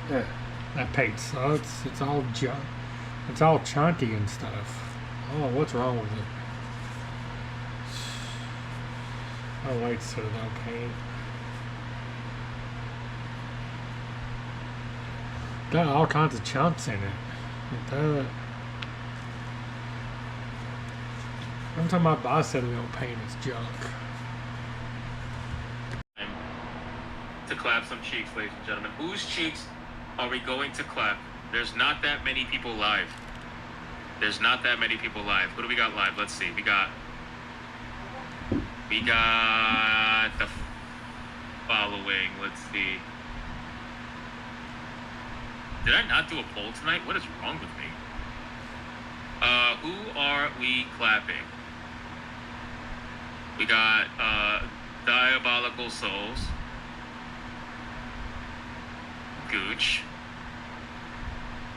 Yeah. That page sucks. It's all junk. It's all chunky and stuff. Oh, what's wrong with it? Oh, wait, so no paint. Got all kinds of chunks in it. Every time I buy citadel paint, it's junk. To clap some cheeks, ladies and gentlemen. Whose cheeks are we going to clap? There's not that many people live. There's not that many people live. Who do we got live? Let's see. We got the following. Let's see. Did I not do a poll tonight? What is wrong with me? Who are we clapping? We got Diabolical Souls. Gooch.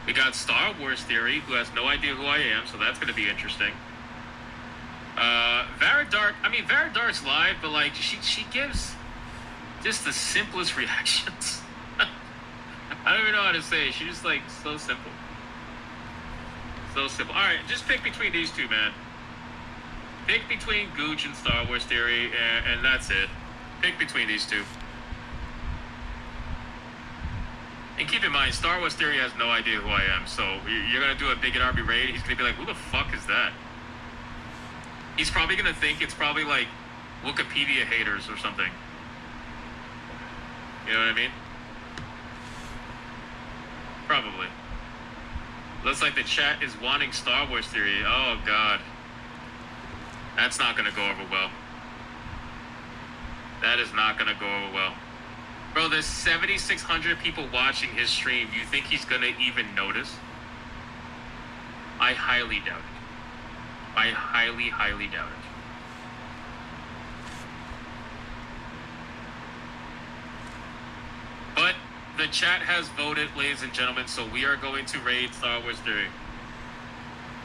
We got Star Wars Theory, who has no idea who I am, so that's going to be interesting. Varadark's live, but like she gives just the simplest reactions. I don't even know how to say it. She's just like so simple. So simple. All right, just pick between these two, man. Pick between Gooch and Star Wars Theory, and that's it. Pick between these two. And keep in mind, Star Wars Theory has no idea who I am, so you're going to do a big RB raid, he's going to be like, who the fuck is that? He's probably going to think it's probably like Wikipedia haters or something. You know what I mean? Probably. Looks like the chat is wanting Star Wars Theory. Oh, God. That's not going to go over well. That is not going to go over well. Bro, there's 7,600 people watching his stream. You think he's going to even notice? I highly doubt it. I highly, highly doubt it. But the chat has voted, ladies and gentlemen, so we are going to raid Star Wars Theory.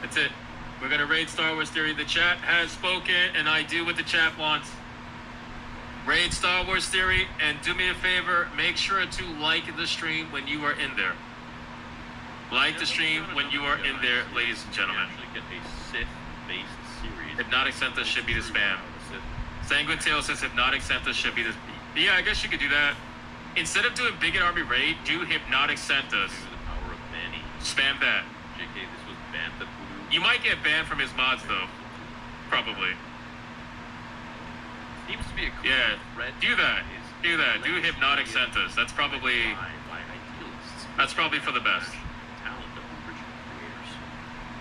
That's it. We're going to raid Star Wars Theory. The chat has spoken, and I do what the chat wants. Raid Star Wars Theory, and do me a favor, make sure to like the stream when you are in there. Like the stream when you are in there, ladies and gentlemen. Get a Sith-based series. Hypnotic Santa should be the spam. Sanguine Tail says Hypnotic Santa should be the... Yeah, I guess you could do that. Instead of doing Bigot Army Raid, do Hypnotic Santas. The power of banning. Spam that. JK, this was banned the blue. You might get banned from his mods, though. Probably. Seems to be a yeah, do that. Do that. Do Hypnotic Santas. That's probably... That's probably for the best.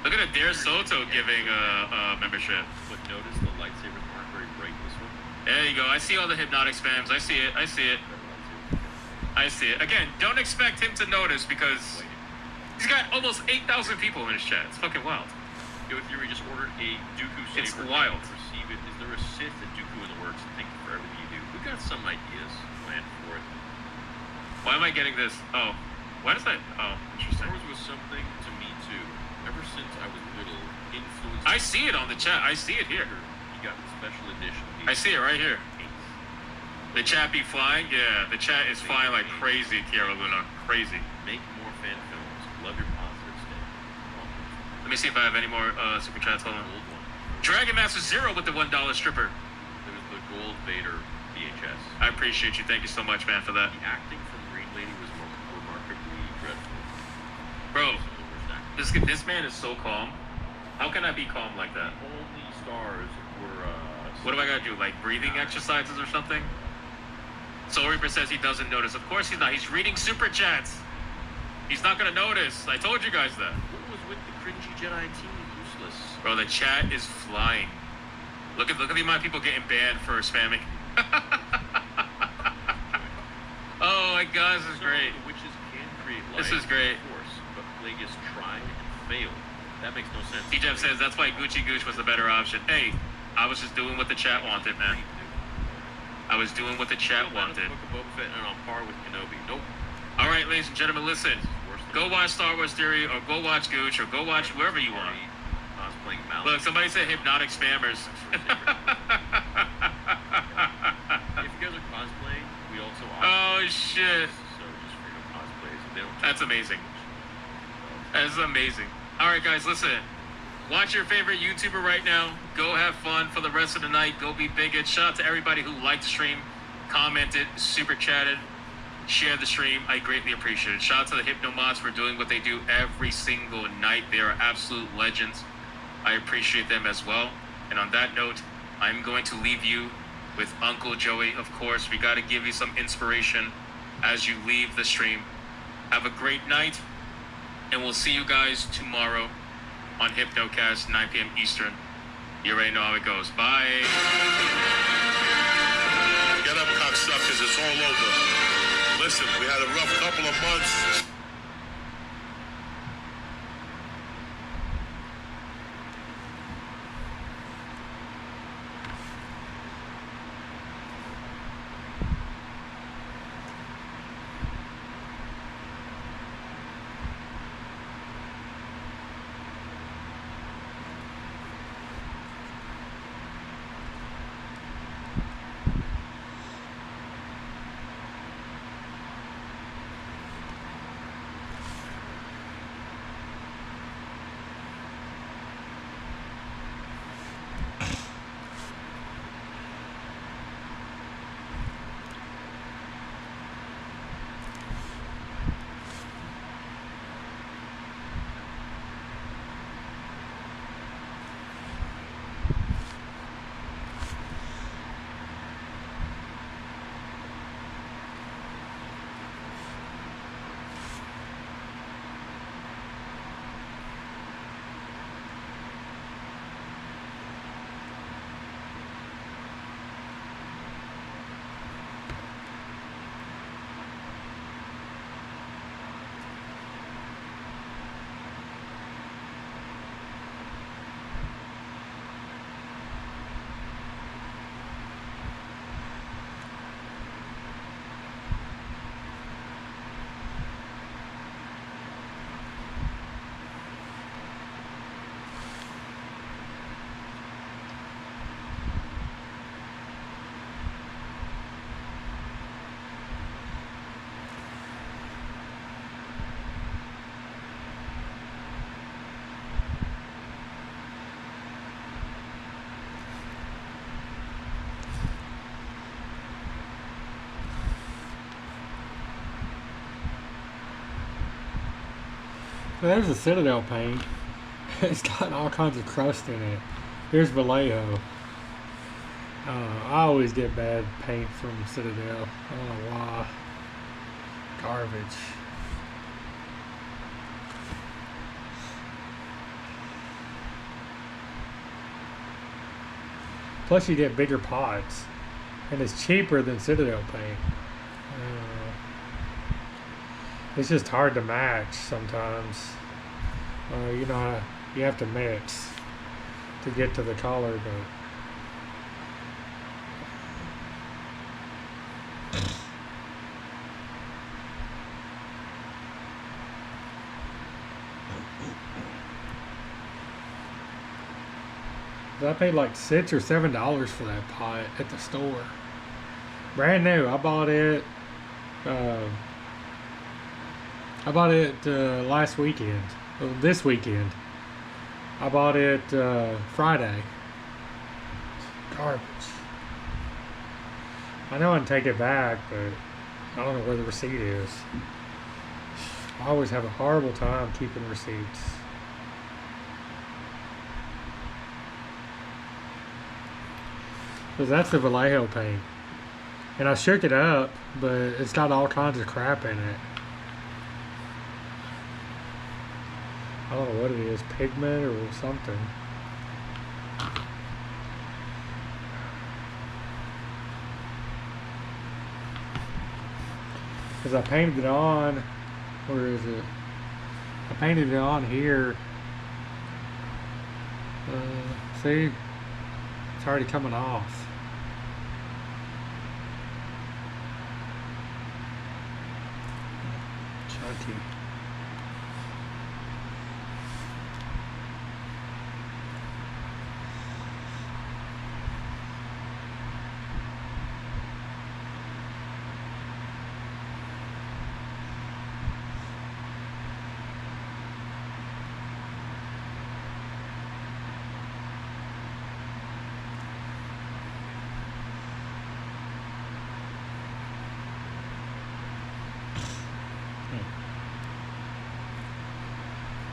Look at Adair Soto giving a membership. But notice the lightsabers aren't very bright this one. There you go. I see all the hypnotic spams. I see it. I see it. I see it. Again, don't expect him to notice because he's got almost 8,000 people in his chat. It's fucking wild. Yo, Theory just ordered a Dooku saber. It's wild. Receive it. Is there a Sith and Dooku in the works? Thank you for everything you do. We've got some ideas planned for it. Why am I getting this? Oh. Why does that? Oh, interesting. Star Wars was something to me too. Ever since I was little, influenced. I see it on the chat. I see it here. You got the special edition. I see it right here. The chat be flying? Yeah, the chat is flying like crazy, Kiara Luna. Crazy. Make more fan films. Love your positive stance. Let me see if I have any more super chats. Hold on. Dragon Master Zero with the $1 stripper. There was the Gold Vader VHS. I appreciate you. Thank you so much, man, for that. The acting from Green Lady was remarkably dreadful. Bro, this man is so calm. How can I be calm like that? The only stars were... what do I gotta do? Like breathing exercises or something? Soul Reaper says he doesn't notice. Of course he's not. He's reading super chats. He's not gonna notice. I told you guys that. What was with the cringy Jedi team? Useless. Bro, the chat is flying. Look at the amount of people getting banned for spamming. Oh my god, this is great. The witches can create life. This is great. Force, but Plagueis tried and failed. That makes no sense. T-Jeff says that's why Gucci Gooch was the better option. Hey, I was just doing what the chat wanted, man. I was doing what the chat wanted. Book of Boba Fett and on par with Kenobi. Nope. All right, ladies and gentlemen, listen. Go watch Star Wars Theory, or go watch Gooch, or go watch whoever you want. Look, somebody said hypnotic spammers. If you guys are cosplaying, we also offer. Oh shit. So just freedom cosplays. They don't. That's amazing. That's amazing. All right, guys, listen. Watch your favorite YouTuber right now. Go have fun for the rest of the night. Go be bigots. Shout out to everybody who liked the stream, commented, super chatted, shared the stream. I greatly appreciate it. Shout out to the Hypnomods for doing what they do every single night. They are absolute legends. I appreciate them as well. And on that note, I'm going to leave you with Uncle Joey. Of course, we got to give you some inspiration as you leave the stream. Have a great night, and we'll see you guys tomorrow on Hypnocast, 9 p.m. Eastern. You already know how it goes. Bye. Get up, cocksuckers. It's all over. Listen, we had a rough couple of months. There's a Citadel paint. It's got all kinds of crust in it. Here's Vallejo. I always get bad paint from Citadel. I don't know why. Garbage. Plus you get bigger pots. And it's cheaper than Citadel paint. It's just hard to match sometimes. You know, you have to mix to get to the color, but I paid like $6 or $7 for that pot at the store. Brand new. I bought it last weekend. Well, this weekend. I bought it Friday. Garbage. I know I can take it back, but I don't know where the receipt is. I always have a horrible time keeping receipts. Because that's the Vallejo paint. And I shook it up, but it's got all kinds of crap in it. I don't know what it is, pigment or something. Because I painted it on, where is it? I painted it on here. See? It's already coming off. Chunky.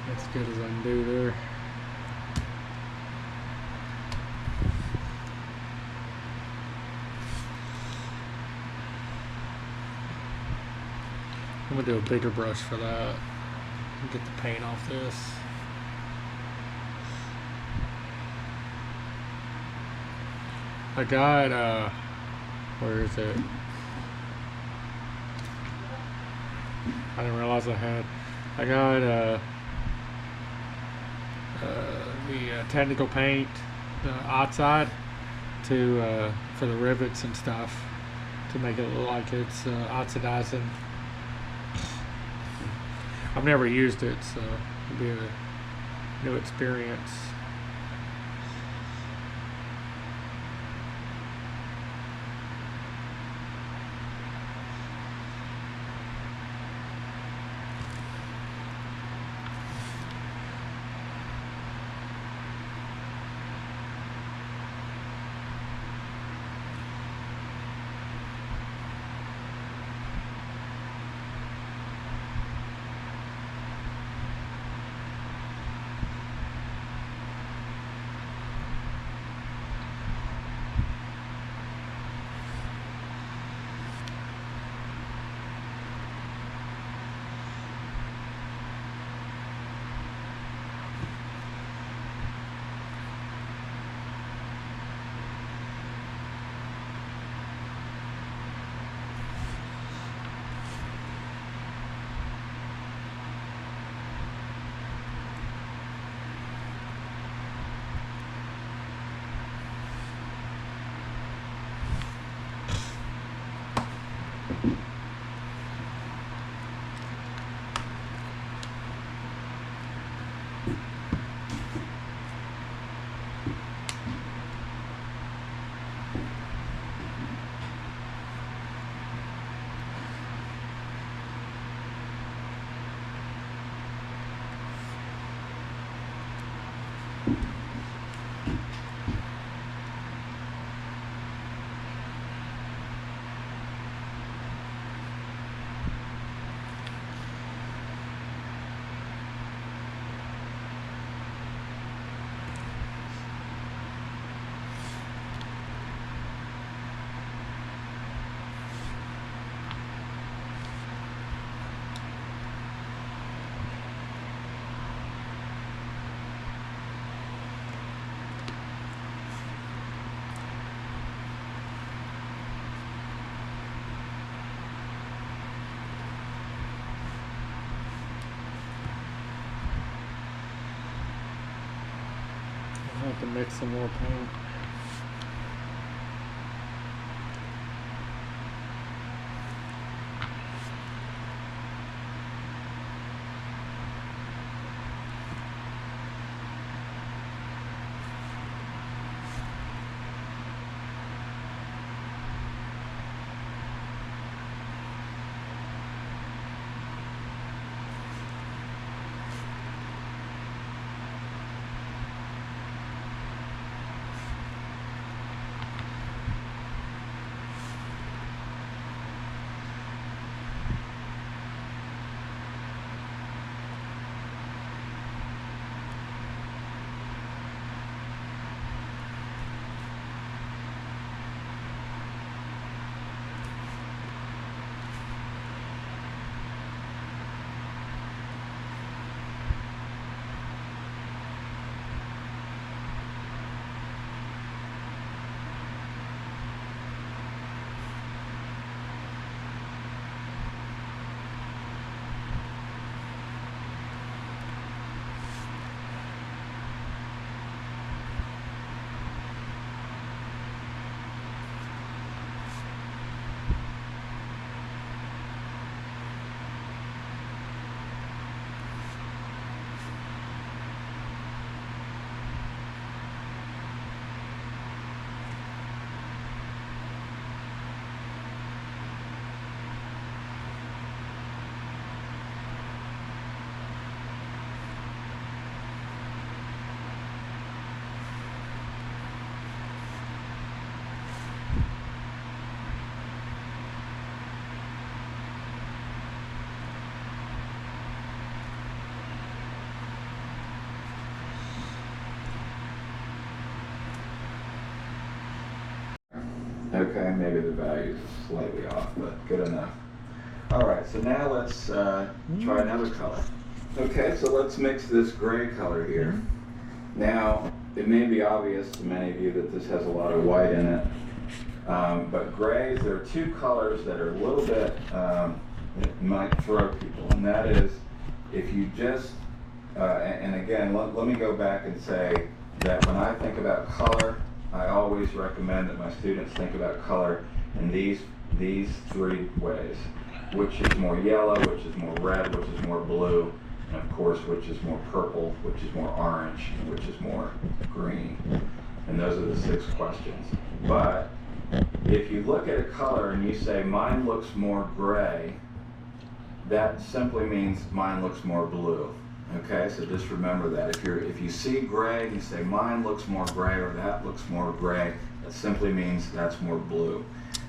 That's good as undo there. I'm gonna do a bigger brush for that. Get the paint off this. I got where is it? I didn't realize I got the technical paint, the outside to for the rivets and stuff to make it look like it's oxidizing. I've never used it, so it'll be a new experience. I have to mix some more paint. Okay, maybe the value is slightly off, but good enough. All right, so now let's try another color. Okay, so let's mix this gray color here. Now, it may be obvious to many of you that this has a lot of white in it, but grays, there are two colors that are a little bit, it might throw people, and that is, if you just, and again, let me go back and say that when I think about color, I always recommend that my students think about color in these three ways. Which is more yellow, which is more red, which is more blue, and of course, which is more purple, which is more orange, and which is more green. And those are the 6 questions. But if you look at a color and you say, mine looks more gray, that simply means mine looks more blue. Okay, so just remember that. If you see gray and you say, mine looks more gray, or that looks more gray, that simply means that's more blue.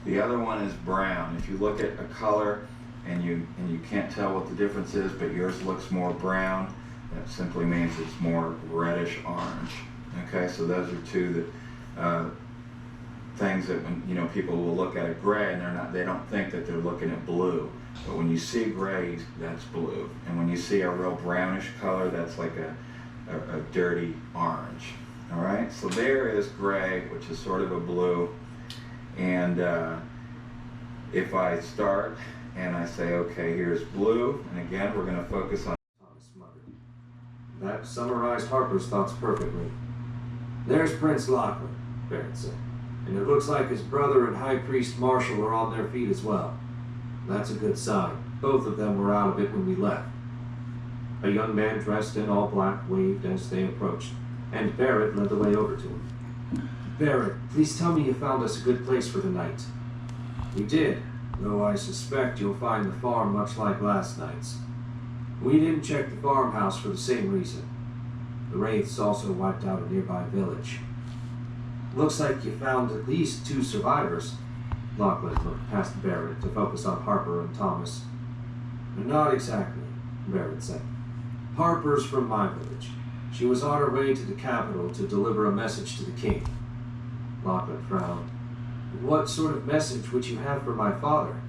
The other one is brown. If you look at a color and you can't tell what the difference is, but yours looks more brown, that simply means it's more reddish orange. Okay, so those are two things that when people will look at a gray and they don't think that they're looking at blue. But when you see gray, that's blue, and when you see a real brownish color, that's like a dirty orange. All right, so there is gray, which is sort of a blue. And if I start and I say, okay, here's blue, and again, we're going to focus on Thomas muttered. That summarized Harper's thoughts perfectly. There's Prince Lachlan, Barrett said, and it looks like his brother and High Priest Marshall are on their feet as well. That's a good sign. Both of them were out of it when we left. A young man dressed in all black waved as they approached, and Barrett led the way over to him. Barrett, please tell me you found us a good place for the night. We did, though I suspect you'll find the farm much like last night's. We didn't check the farmhouse for the same reason. The Wraiths also wiped out a nearby village. Looks like you found at least 2 survivors. Lachlan looked past Barrett to focus on Harper and Thomas. Not exactly, Barrett said. Harper's from my village. She was on her way to the capital to deliver a message to the king. Lachlan frowned. What sort of message would you have for my father?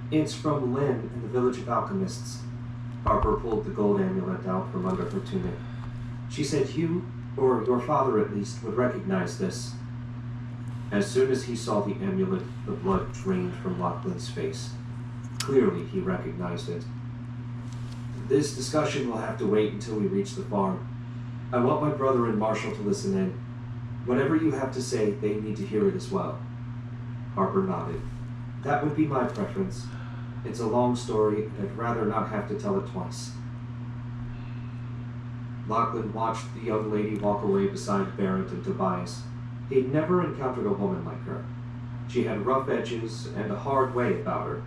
It's from Lynn in the village of alchemists. Harper pulled the gold amulet out from under her tunic. She said you, or your father at least, would recognize this. As soon as he saw the amulet, the blood drained from Lachlan's face. Clearly he recognized it. This discussion will have to wait until we reach the farm. I want my brother and Marshall to listen in. Whatever you have to say, they need to hear it as well. Harper nodded. That would be my preference. It's a long story, and I'd rather not have to tell it twice. Lachlan watched the young lady walk away beside Barrett and Tobias. He'd never encountered a woman like her. She had rough edges and a hard way about her.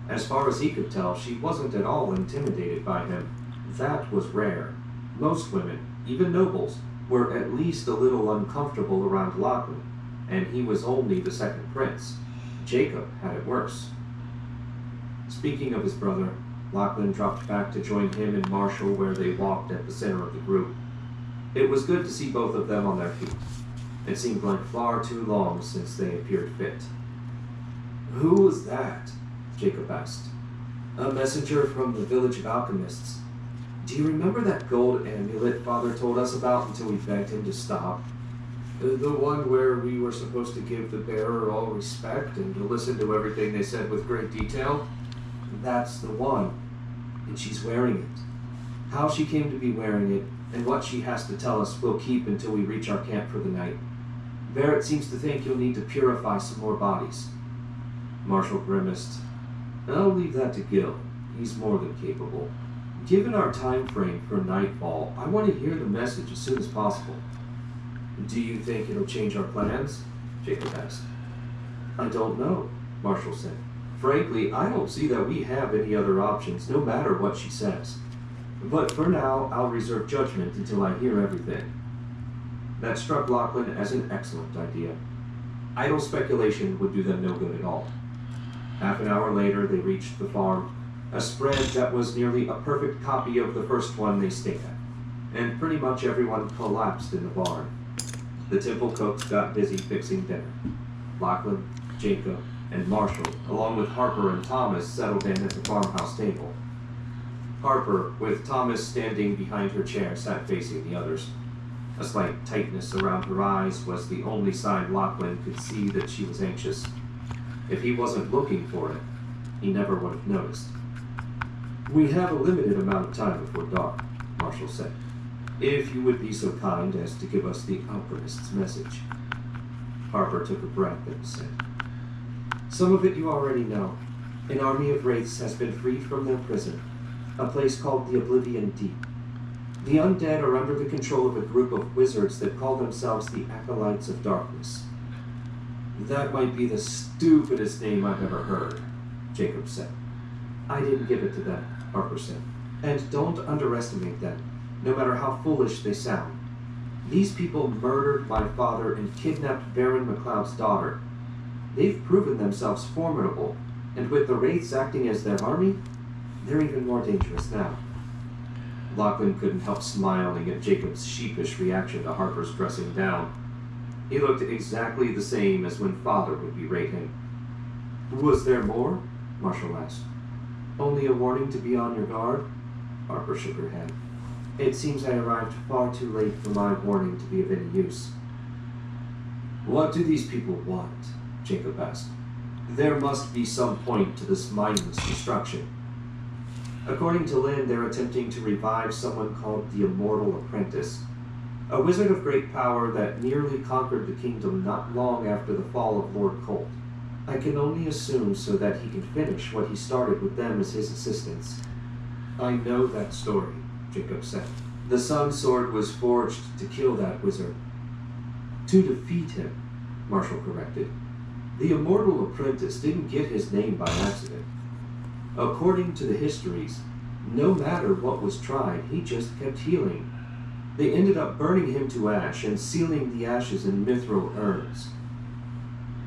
As far as he could tell, she wasn't at all intimidated by him. That was rare. Most women, even nobles, were at least a little uncomfortable around Lachlan, and he was only the second prince. Jacob had it worse. Speaking of his brother, Lachlan dropped back to join him and Marshall where they walked at the center of the group. It was good to see both of them on their feet. It seemed like far too long since they appeared fit. Who was that? Jacob asked. A messenger from the village of alchemists. Do you remember that gold amulet Father told us about until we begged him to stop? The one where we were supposed to give the bearer all respect and to listen to everything they said with great detail? That's the one. And she's wearing it. How she came to be wearing it and what she has to tell us we'll keep until we reach our camp for the night. Barrett seems to think you'll need to purify some more bodies. Marshall grimaced. I'll leave that to Gil. He's more than capable. Given our time frame for nightfall, I want to hear the message as soon as possible. Do you think it'll change our plans? Jacob asked. I don't know, Marshall said. Frankly, I don't see that we have any other options, no matter what she says. But for now, I'll reserve judgment until I hear everything. That struck Lachlan as an excellent idea. Idle speculation would do them no good at all. Half an hour later, they reached the farm, a spread that was nearly a perfect copy of the first one they stayed at, and pretty much everyone collapsed in the barn. The temple cooks got busy fixing dinner. Lachlan, Jacob, and Marshall, along with Harper and Thomas, settled in at the farmhouse table. Harper, with Thomas standing behind her chair, sat facing the others. A slight tightness around her eyes was the only sign Lachlan could see that she was anxious. If he wasn't looking for it, he never would have noticed. "We have a limited amount of time before dark," Marshall said. "If you would be so kind as to give us the alchemist's message." Harper took a breath and said, "Some of it you already know. An army of wraiths has been freed from their prison, a place called the Oblivion Deep. The undead are under the control of a group of wizards that call themselves the Acolytes of Darkness." "That might be the stupidest name I've ever heard," Jacob said. "I didn't give it to them," Harper said. "And don't underestimate them, no matter how foolish they sound. These people murdered my father and kidnapped Baron MacLeod's daughter. They've proven themselves formidable, and with the wraiths acting as their army, they're even more dangerous now." Lachlan couldn't help smiling at Jacob's sheepish reaction to Harper's dressing down. He looked exactly the same as when Father would berate him. "Was there more?" Marshall asked. "Only a warning to be on your guard?" Harper shook her head. "It seems I arrived far too late for my warning to be of any use." "What do these people want?" Jacob asked. "There must be some point to this mindless destruction." According to Lynn, they're attempting to revive someone called the Immortal Apprentice, a wizard of great power that nearly conquered the kingdom not long after the fall of Lord Colt. I can only assume so that he can finish what he started with them as his assistants. "I know that story," Jacob said. "The Sun Sword was forged to kill that wizard." "To defeat him," Marshall corrected. "The Immortal Apprentice didn't get his name by accident. According to the histories, no matter what was tried, he just kept healing. They ended up burning him to ash and sealing the ashes in mithril urns."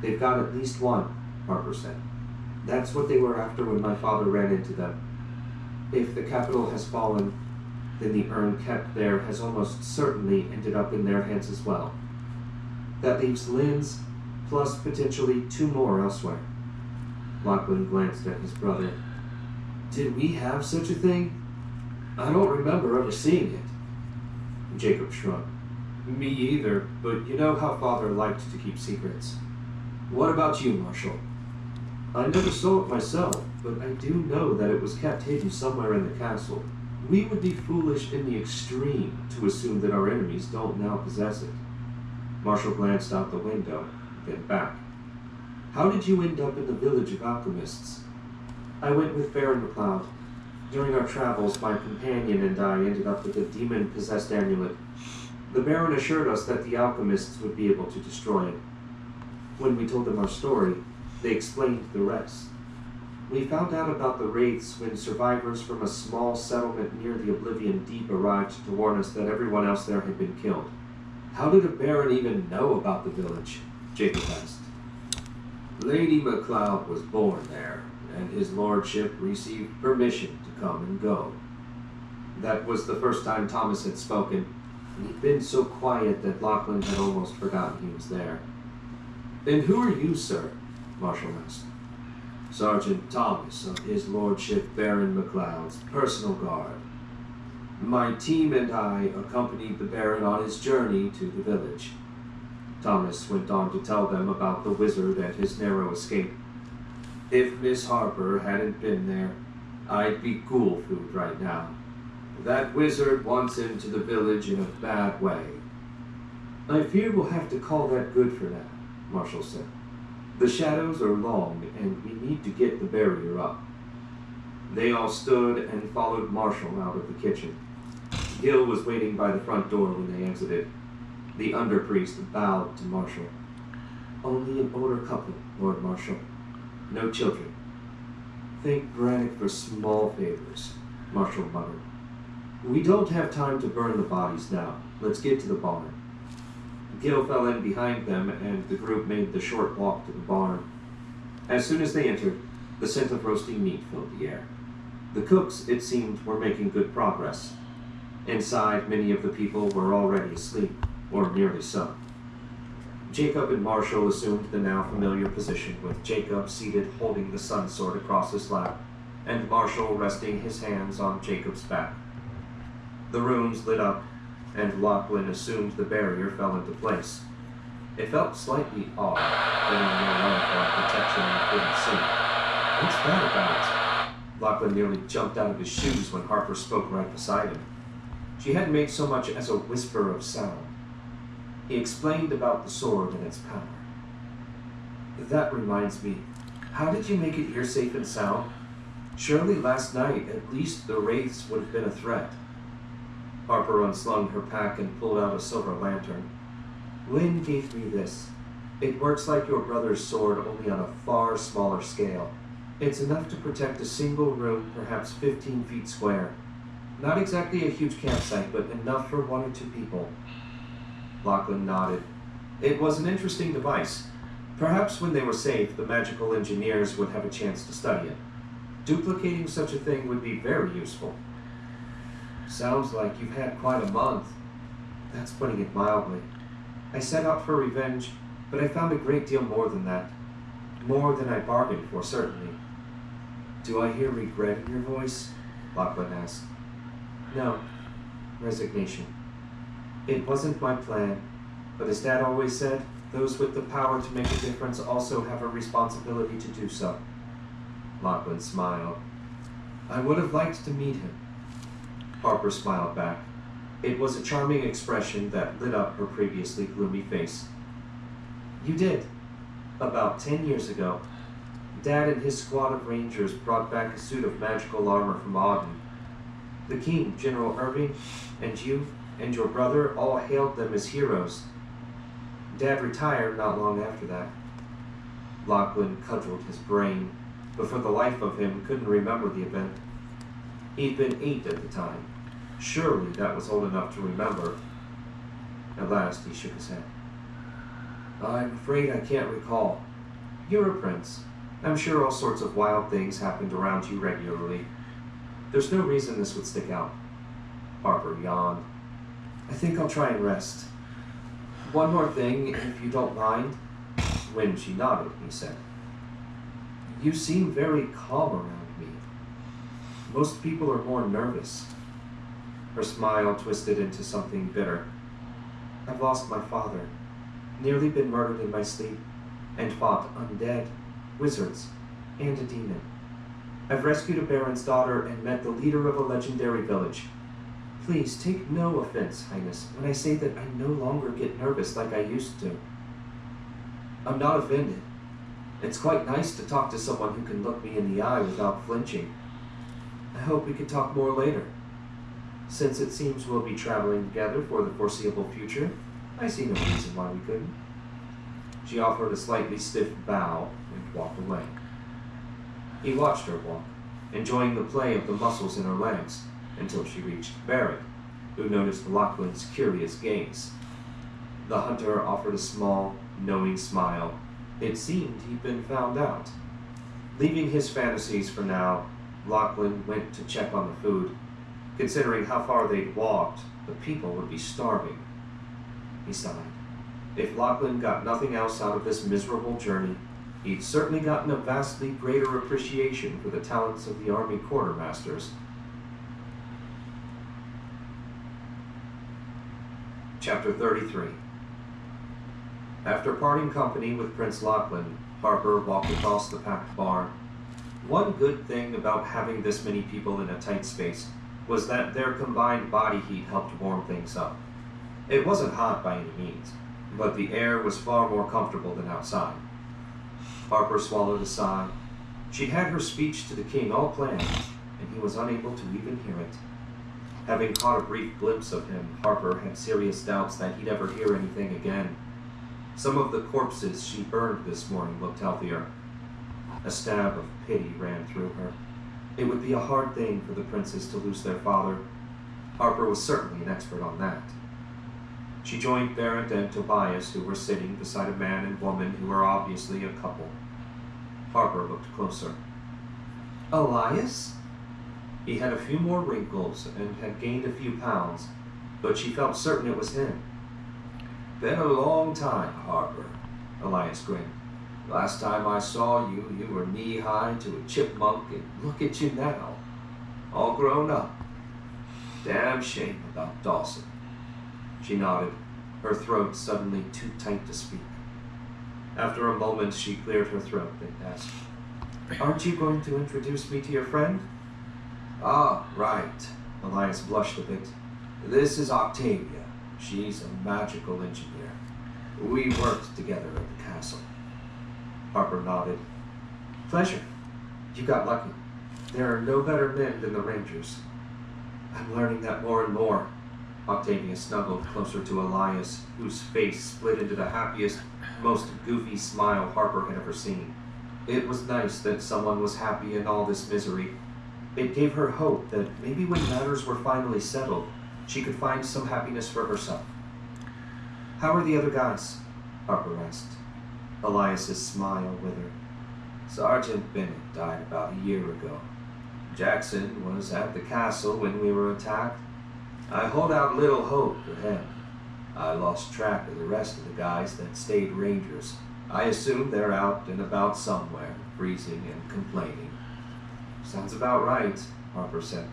"They've got at least one," Harper said. "That's what they were after when my father ran into them. If the capital has fallen, then the urn kept there has almost certainly ended up in their hands as well. That leaves Lynn's, plus potentially 2 more elsewhere." Lachlan glanced at his brother. "Did we have such a thing? I don't remember ever seeing it." Jacob shrugged. "Me either, but you know how Father liked to keep secrets. What about you, Marshall?" "I never saw it myself, but I do know that it was kept hidden somewhere in the castle. We would be foolish in the extreme to assume that our enemies don't now possess it." Marshall glanced out the window, then back. "How did you end up in the village of alchemists?" "I went with Baron MacLeod. During our travels, my companion and I ended up with a demon-possessed amulet. The Baron assured us that the alchemists would be able to destroy it. When we told them our story, they explained the rest. We found out about the wraiths when survivors from a small settlement near the Oblivion Deep arrived to warn us that everyone else there had been killed." "How did a Baron even know about the village?" Jacob asked. "Lady MacLeod was born there, and his lordship received permission to come and go." That was the first time Thomas had spoken, and he'd been so quiet that Lachlan had almost forgotten he was there. "And who are you, sir?" Marshall asked. "Sergeant Thomas of his lordship Baron MacLeod's personal guard. My team and I accompanied the Baron on his journey to the village." Thomas went on to tell them about the wizard and his narrow escape. "If Miss Harper hadn't been there, I'd be ghoul food right now. That wizard wants into the village in a bad way." "I fear we'll have to call that good for now," Marshall said. "The shadows are long, and we need to get the barrier up." They all stood and followed Marshall out of the kitchen. Gil was waiting by the front door when they exited. The underpriest bowed to Marshall. "Only an older couple, Lord Marshall. No children." "Thank Brannock for small favors," Marshall muttered. "We don't have time to burn the bodies now. Let's get to the barn." Gil fell in behind them, and the group made the short walk to the barn. As soon as they entered, the scent of roasting meat filled the air. The cooks, it seemed, were making good progress. Inside, many of the people were already asleep, or nearly so. Jacob and Marshall assumed the now familiar position, with Jacob seated holding the sun sword across his lap, and Marshall resting his hands on Jacob's back. The rooms lit up, and Lachlan assumed the barrier fell into place. It felt slightly odd, bringing no one for protection he couldn't see. What's that about? Lachlan nearly jumped out of his shoes when Harper spoke right beside him. She hadn't made so much as a whisper of sound. He explained about the sword and its power. That reminds me, how did you make it here safe and sound? Surely last night, at least the wraiths would have been a threat. Harper unslung her pack and pulled out a silver lantern. Lynn gave me this. It works like your brother's sword, only on a far smaller scale. It's enough to protect a single room, perhaps 15 feet square. Not exactly a huge campsite, but enough for 1 or 2 people. Lachlan nodded. It was an interesting device. Perhaps when they were safe, the magical engineers would have a chance to study it. Duplicating such a thing would be very useful. Sounds like you've had quite a month. That's putting it mildly. I set out for revenge, but I found a great deal more than that. More than I bargained for, certainly. Do I hear regret in your voice? Lachlan asked. No. Resignation. It wasn't my plan, but as Dad always said, those with the power to make a difference also have a responsibility to do so. Lachlan smiled. I would have liked to meet him. Harper smiled back. It was a charming expression that lit up her previously gloomy face. You did. About 10 years ago, Dad and his squad of rangers brought back a suit of magical armor from Auden. The king, General Irving, and you, and your brother all hailed them as heroes. Dad retired not long after that. Lachlan cudgeled his brain, but for the life of him couldn't remember the event. He'd been 8 at the time. Surely that was old enough to remember. At last he shook his head. I'm afraid I can't recall. You're a prince. I'm sure all sorts of wild things happened around you regularly. There's no reason this would stick out. Harper yawned. I think I'll try and rest. One more thing, if you don't mind. When she nodded, he said. You seem very calm around me. Most people are more nervous. Her smile twisted into something bitter. I've lost my father, nearly been murdered in my sleep, and fought undead, wizards, and a demon. I've rescued a baron's daughter and met the leader of a legendary village. Please take no offense, Highness, when I say that I no longer get nervous like I used to. I'm not offended. It's quite nice to talk to someone who can look me in the eye without flinching. I hope we could talk more later. Since it seems we'll be traveling together for the foreseeable future, I see no reason why we couldn't. She offered a slightly stiff bow and walked away. He watched her walk, enjoying the play of the muscles in her legs, until she reached Barrett, who noticed Lachlan's curious gaze. The hunter offered a small, knowing smile. It seemed he'd been found out. Leaving his fantasies for now, Lachlan went to check on the food. Considering how far they'd walked, the people would be starving. He sighed. If Lachlan got nothing else out of this miserable journey, he'd certainly gotten a vastly greater appreciation for the talents of the army quartermasters. Chapter 33. After parting company with Prince Lachlan, Harper walked across the packed barn. One good thing about having this many people in a tight space was that their combined body heat helped warm things up. It wasn't hot by any means, but the air was far more comfortable than outside. Harper swallowed a sigh. She'd had her speech to the king all planned, and he was unable to even hear it. Having caught a brief glimpse of him, Harper had serious doubts that he'd ever hear anything again. Some of the corpses she burned this morning looked healthier. A stab of pity ran through her. It would be a hard thing for the princes to lose their father. Harper was certainly an expert on that. She joined Barrett and Tobias, who were sitting beside a man and woman who were obviously a couple. Harper looked closer. Elias? He had a few more wrinkles and had gained a few pounds, but she felt certain it was him. Been a long time, Harper, Elias grinned. Last time I saw you, you were knee-high to a chipmunk, and look at you now. All grown up. Damn shame about Dawson. She nodded, her throat suddenly too tight to speak. After a moment, she cleared her throat and asked, Aren't you going to introduce me to your friend? Ah, right. Elias blushed a bit. This is Octavia. She's a magical engineer. We worked together at the castle. Harper nodded. Pleasure. You got lucky. There are no better men than the Rangers. I'm learning that more and more. Octavia snuggled closer to Elias, whose face split into the happiest, most goofy smile Harper had ever seen. It was nice that someone was happy in all this misery. It gave her hope that maybe when matters were finally settled, she could find some happiness for herself. How are the other guys? Harper asked. Elias's smile withered. Sergeant Bennett died about a year ago. Jackson was at the castle when we were attacked. I hold out little hope for him. I lost track of the rest of the guys that stayed Rangers. I assume they're out and about somewhere, freezing and complaining. Sounds about right, Harper said.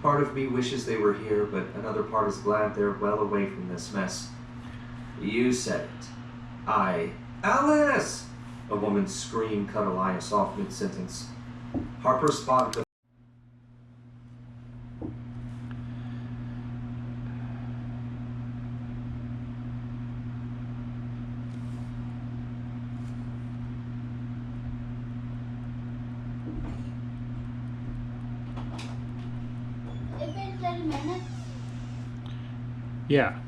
Part of me wishes they were here, but another part is glad they're well away from this mess. You said it. Alice! A woman's scream cut Elias off mid-sentence. Harper spotted the Yeah.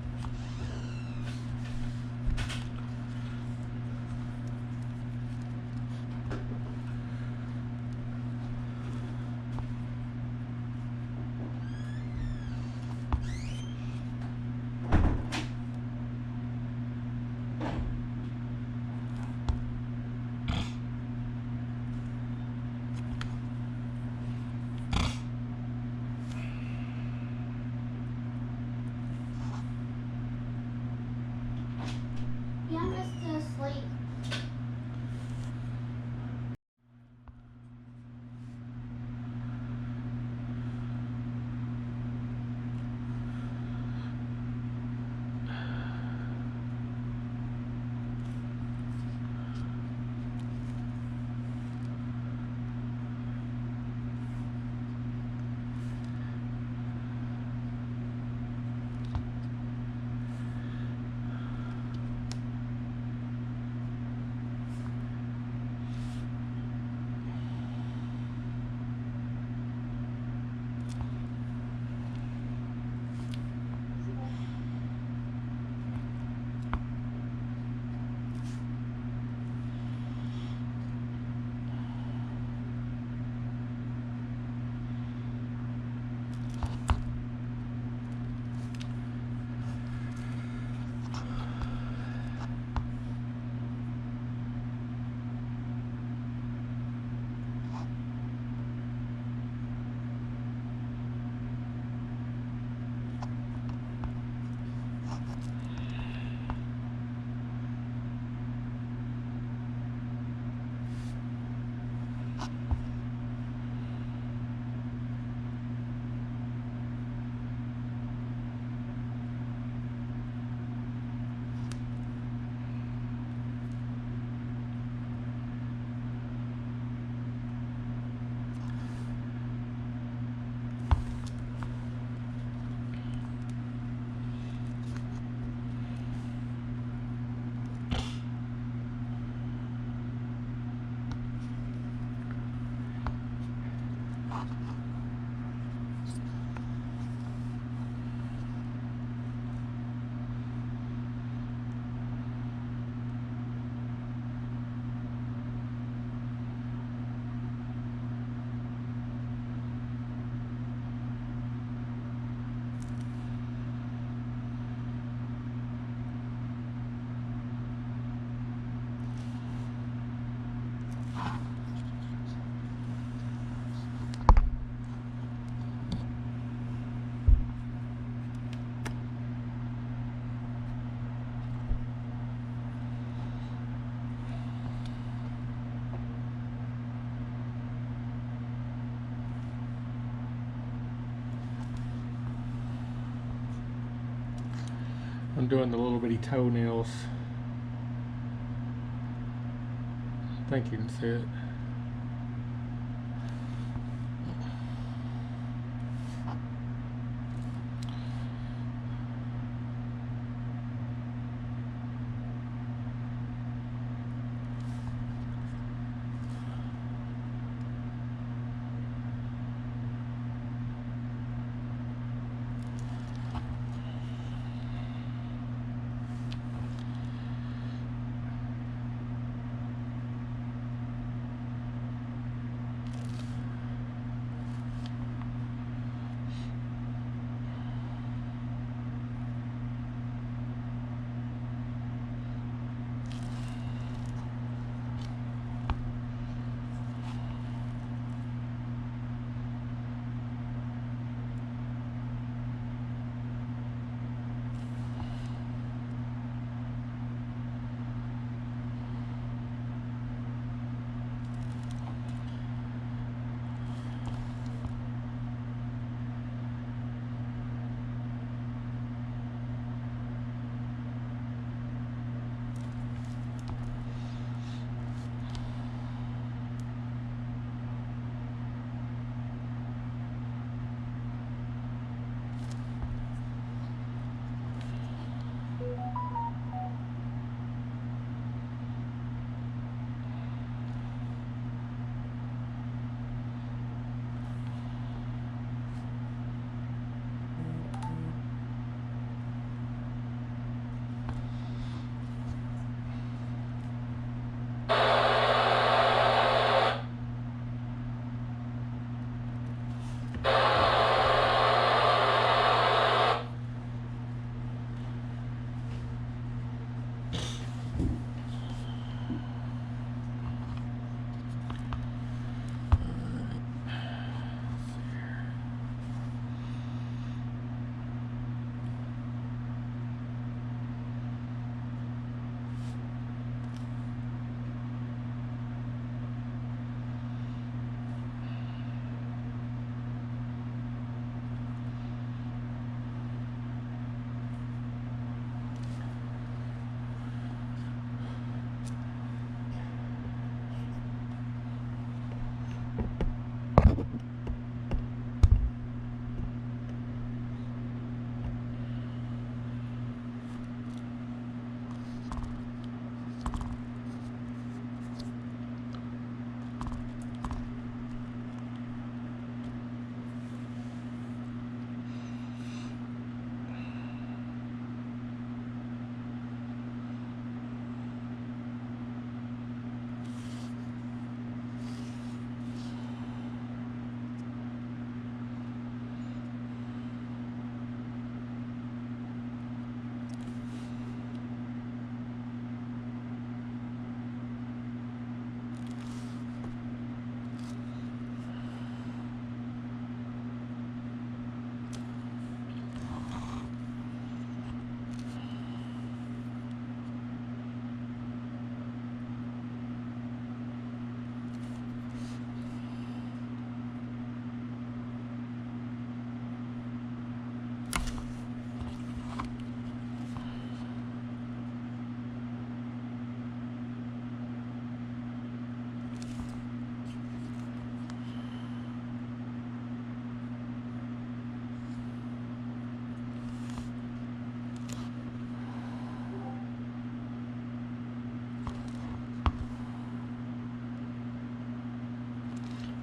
I'm doing the little bitty toenails. I think you can see it.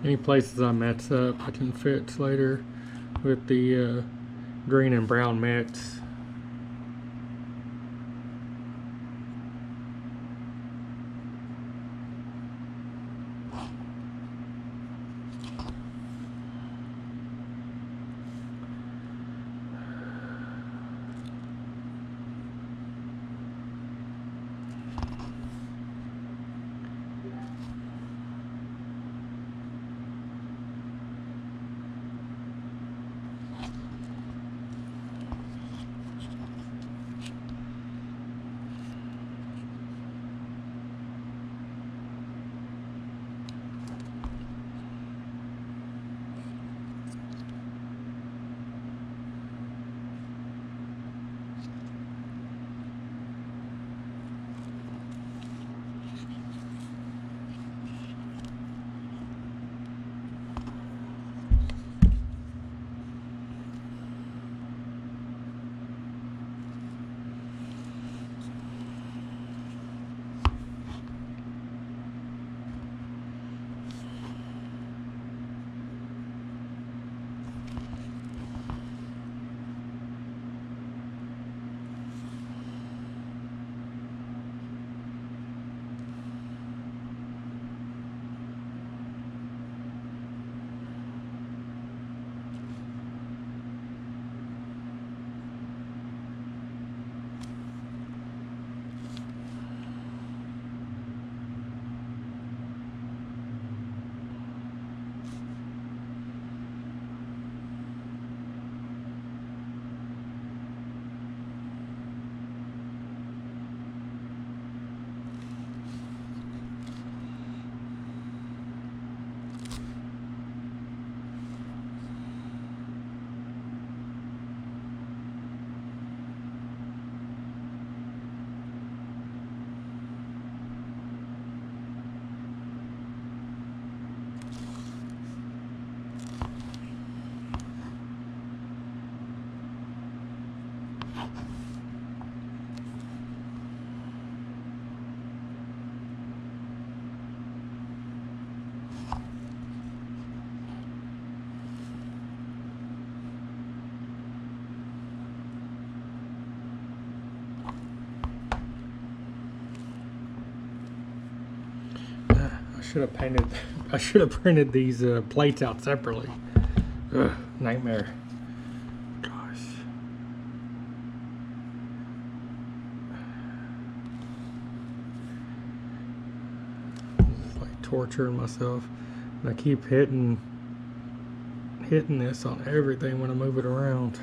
Any places I mess up, I can fix later with the green and brown mix. should have painted. I should have printed these plates out separately. Ugh, nightmare. Gosh. It's like torturing myself. And I keep hitting this on everything when I move it around.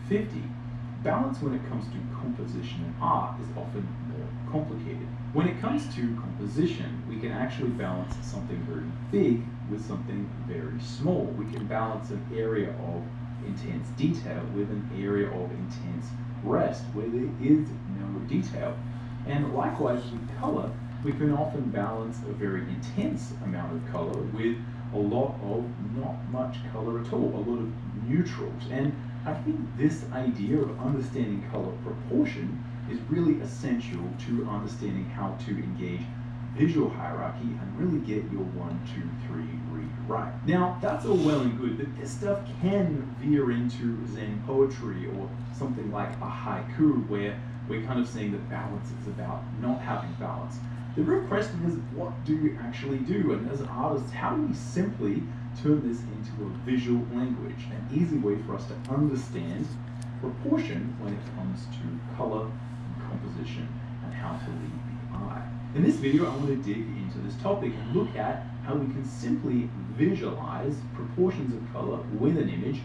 50-50. Balance when it comes to composition and art is often more complicated. When it comes to composition, we can actually balance something very big with something very small. We can balance an area of intense detail with an area of intense rest where there is no detail. And likewise with color, we can often balance a very intense amount of color with a lot of not much color at all, a lot of neutrals. And I think this idea of understanding color proportion is really essential to understanding how to engage visual hierarchy and really get your 1, 2, 3 read right. Now, that's all well and good, but this stuff can veer into Zen poetry or something like a haiku where we're kind of saying that balance is about not having balance. The real question is, what do you actually do? And as artists, how do we simply turn this into a visual language, an easy way for us to understand proportion when it comes to color and composition and how to lead the eye. In this video, I want to dig into this topic and look at how we can simply visualize proportions of color with an image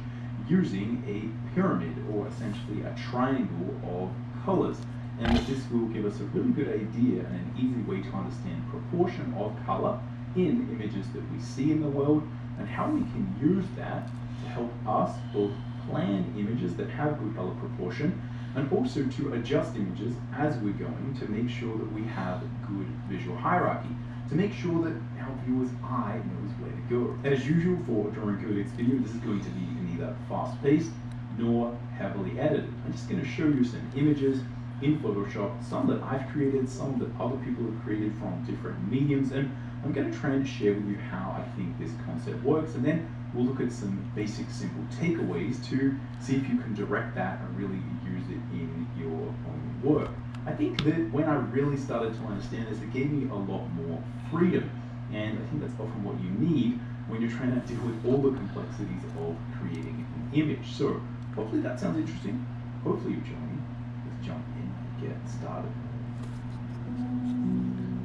using a pyramid, or essentially a triangle of colors. And that this will give us a really good idea and an easy way to understand proportion of color in images that we see in the world, and how we can use that to help us both plan images that have good color proportion and also to adjust images as we're going to make sure that we have good visual hierarchy, to make sure that our viewer's eye knows where to go. As usual for a Drawing Codex video, this is going to be neither fast-paced nor heavily edited. I'm just going to show you some images in Photoshop, some that I've created, some that other people have created from different mediums, and I'm going to try and share with you how I think this concept works, and then we'll look at some basic simple takeaways to see if you can direct that and really use it in your own work. I think that when I really started to understand this, it gave me a lot more freedom, and I think that's often what you need when you're trying to deal with all the complexities of creating an image. So hopefully that sounds interesting. Hopefully you join me. Let's jump in and get started.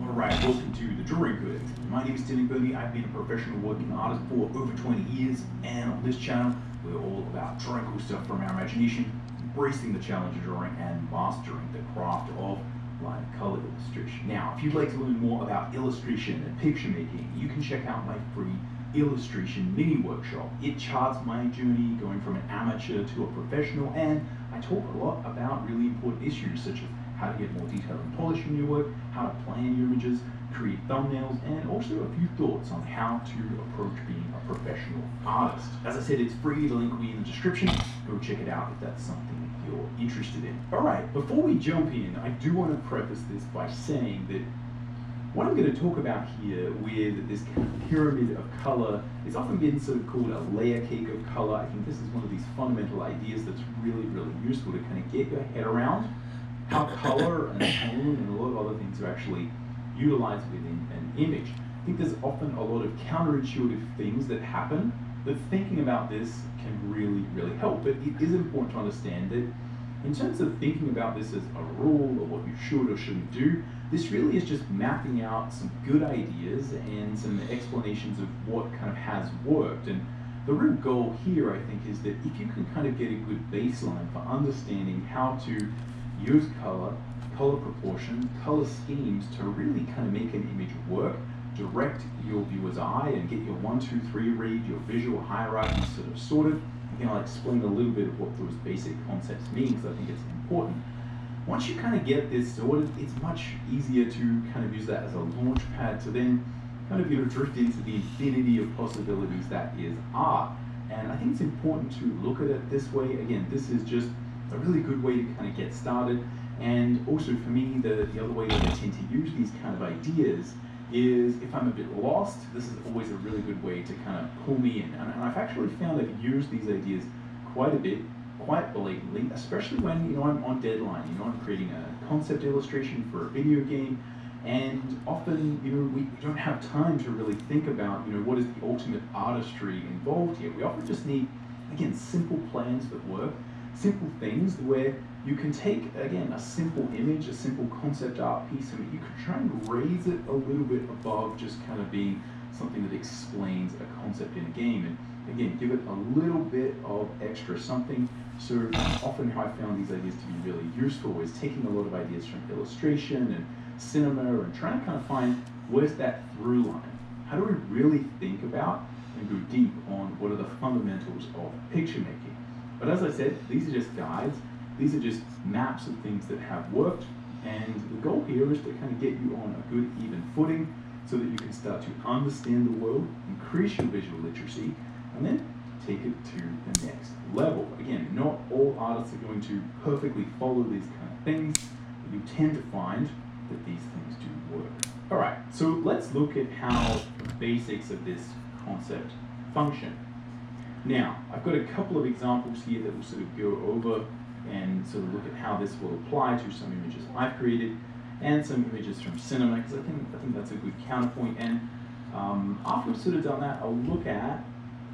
Alright, welcome to the Drawing Codex. My name is Tinny. I've been a professional working artist for over 20 years, and on this channel we're all about drawing cool stuff from our imagination, embracing the challenge of drawing, and mastering the craft of line color illustration. Now, if you'd like to learn more about illustration and picture making, you can check out my free illustration mini workshop. It charts my journey going from an amateur to a professional, and I talk a lot about really important issues such as how to get more detail and polish in your work, how to plan your images, create thumbnails, and also a few thoughts on how to approach being a professional artist. As I said, it's free. The link will be in the description. Go check it out if that's something you're interested in. Alright, before we jump in, I do want to preface this by saying that what I'm going to talk about here with this kind of pyramid of color is often been sort of called a layer cake of color. I think this is one of these fundamental ideas that's really, really useful to kind of get your head around how color and tone and a lot of other things are actually utilized within an image. I think there's often a lot of counterintuitive things that happen, but thinking about this can really, really help. But it is important to understand that in terms of thinking about this as a rule or what you should or shouldn't do, this really is just mapping out some good ideas and some explanations of what kind of has worked. And the real goal here, I think, is that if you can kind of get a good baseline for understanding how to use color, color proportion, color schemes to really kind of make an image work, direct your viewer's eye and get your 1, 2, 3 read, your visual hierarchy sort of sorted. Again, I'll explain a little bit of what those basic concepts mean because I think it's important. Once you kind of get this sorted, it's much easier to kind of use that as a launch pad to then kind of, drift into the infinity of possibilities that is art. And I think it's important to look at it this way. Again, this is just a really good way to kind of get started. And also for me, the other way that I tend to use these kind of ideas is if I'm a bit lost, this is always a really good way to kind of pull me in. And I've actually found I've used these ideas quite a bit, quite blatantly, especially when I'm on deadline. I'm creating a concept illustration for a video game, and often we don't have time to really think about what is the ultimate artistry involved here. We often just need, again, simple plans that work, simple things where you can take, again, a simple image, a simple concept art piece, and you can try and raise it a little bit above just kind of being something that explains a concept in a game. And again, give it a little bit of extra something So often how I found these ideas to be really useful is taking a lot of ideas from illustration and cinema and trying to kind of find where's that through line. How do we really think about and go deep on what are the fundamentals of picture making? But as I said, these are just guides. These are just maps of things that have worked. And the goal here is to kind of get you on a good even footing so that you can start to understand the world, increase your visual literacy, and then take it to the next level. Again, not all artists are going to perfectly follow these kind of things, but you tend to find that these things do work. All right, so let's look at how the basics of this concept function. Now, I've got a couple of examples here that will sort of go over and sort of look at how this will apply to some images I've created and some images from cinema, because I think that's a good counterpoint. And after we've sort of done that, I'll look at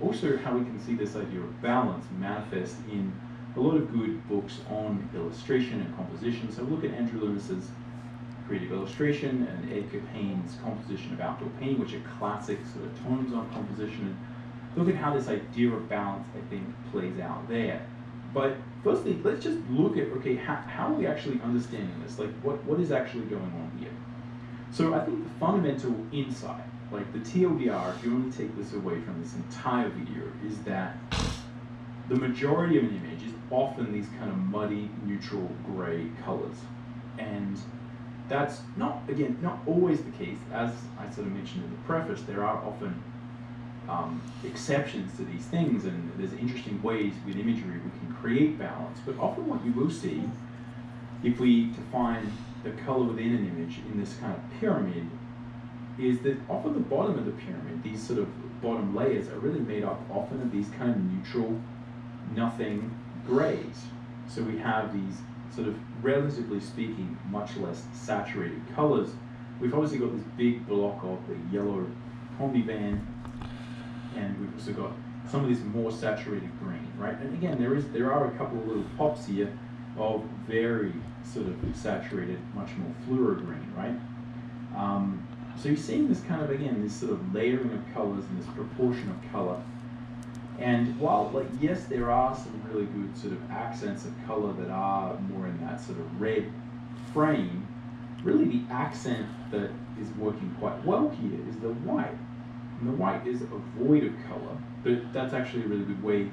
also how we can see this idea of balance manifest in a lot of good books on illustration and composition. So look at Andrew Loomis's Creative Illustration and Edgar Payne's Composition of Outdoor Painting, which are classic sort of tones on composition. And look at how this idea of balance, I think, plays out there. But firstly, let's just look at, okay, how are we actually understanding this? Like, what is actually going on here? So I think the fundamental insight, like the TLDR, if you only take this away from this entire video, is that the majority of an image is often these kind of muddy, neutral, gray colors. And that's not always the case. As I sort of mentioned in the preface, there are often exceptions to these things, and there's interesting ways with imagery we can create balance. But often what you will see, if we define the color within an image in this kind of pyramid, is that often the bottom of the pyramid, these sort of bottom layers, are really made up often of these kind of neutral, nothing grays. So we have these sort of, relatively speaking, much less saturated colors. We've obviously got this big block of the yellow combi van, and we've also got some of this more saturated green, right? And again, there are a couple of little pops here of very sort of saturated, much more fluoro green, right? So you're seeing this kind of, again, this sort of layering of colors and this proportion of color. And while, like, yes, there are some really good sort of accents of color that are more in that sort of red frame, really the accent that is working quite well here is the white. And the white is a void of color, but that's actually a really good way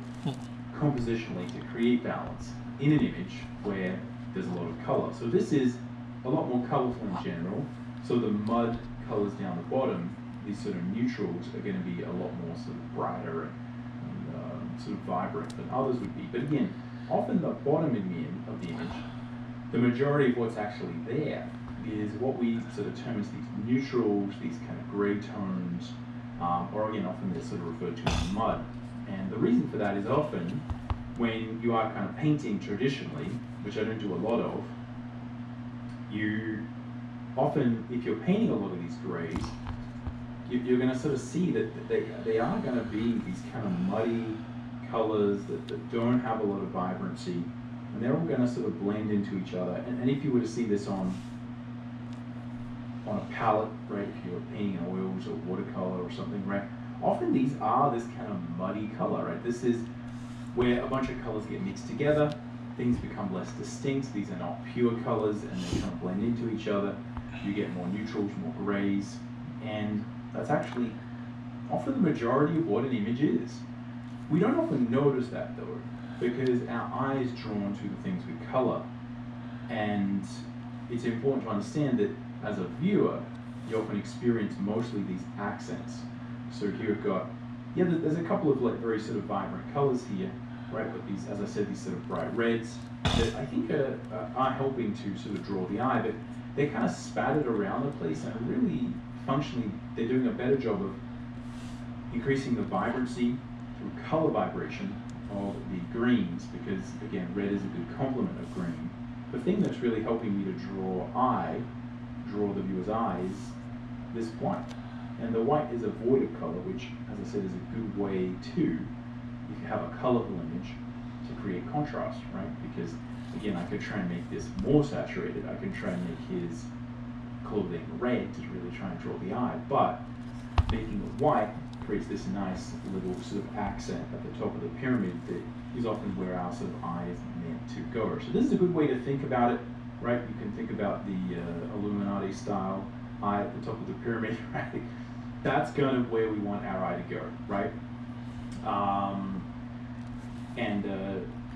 compositionally to create balance in an image where there's a lot of color. So this is a lot more colorful in general. So the mud colors down the bottom, these sort of neutrals, are going to be a lot more sort of brighter and sort of vibrant than others would be. But again, often the bottom of the image, the majority of what's actually there is what we sort of term as these neutrals, these kind of gray tones, or again, often they're sort of referred to as mud. And the reason for that is often when you are kind of painting traditionally, which I don't do a lot of, you often, if you're painting a lot of these grays, you're going to sort of see that they are going to be these kind of muddy colors that don't have a lot of vibrancy, and they're all going to sort of blend into each other. And if you were to see this on a palette, right, if you're painting in oils or watercolor or something, right, often these are this kind of muddy color, right? This is where a bunch of colors get mixed together, things become less distinct, these are not pure colors, and they kind of blend into each other. You get more neutrals, more grays, and that's actually often the majority of what an image is. We don't often notice that though, because our eye is drawn to the things with color, and it's important to understand that as a viewer, you often experience mostly these accents. So here we've got, there's a couple of like very sort of vibrant colors here, right? But these, as I said, these sort of bright reds that I think are helping to sort of draw the eye, but they're kind of spattered around the place, and really functionally they're doing a better job of increasing the vibrancy through color vibration of the greens, because again, red is a good complement of green. The thing that's really helping me to draw the viewer's eye is this white. And the white is a void of color, which, as I said, is a good way to, if you have a colorful image, to create contrast, right? Because again, I could try and make this more saturated. I could try and make his clothing red to really try and draw the eye, but making it white creates this nice little sort of accent at the top of the pyramid that is often where our sort of eye is meant to go. So this is a good way to think about it, right? You can think about the Illuminati style eye at the top of the pyramid, right? That's kind of where we want our eye to go, right?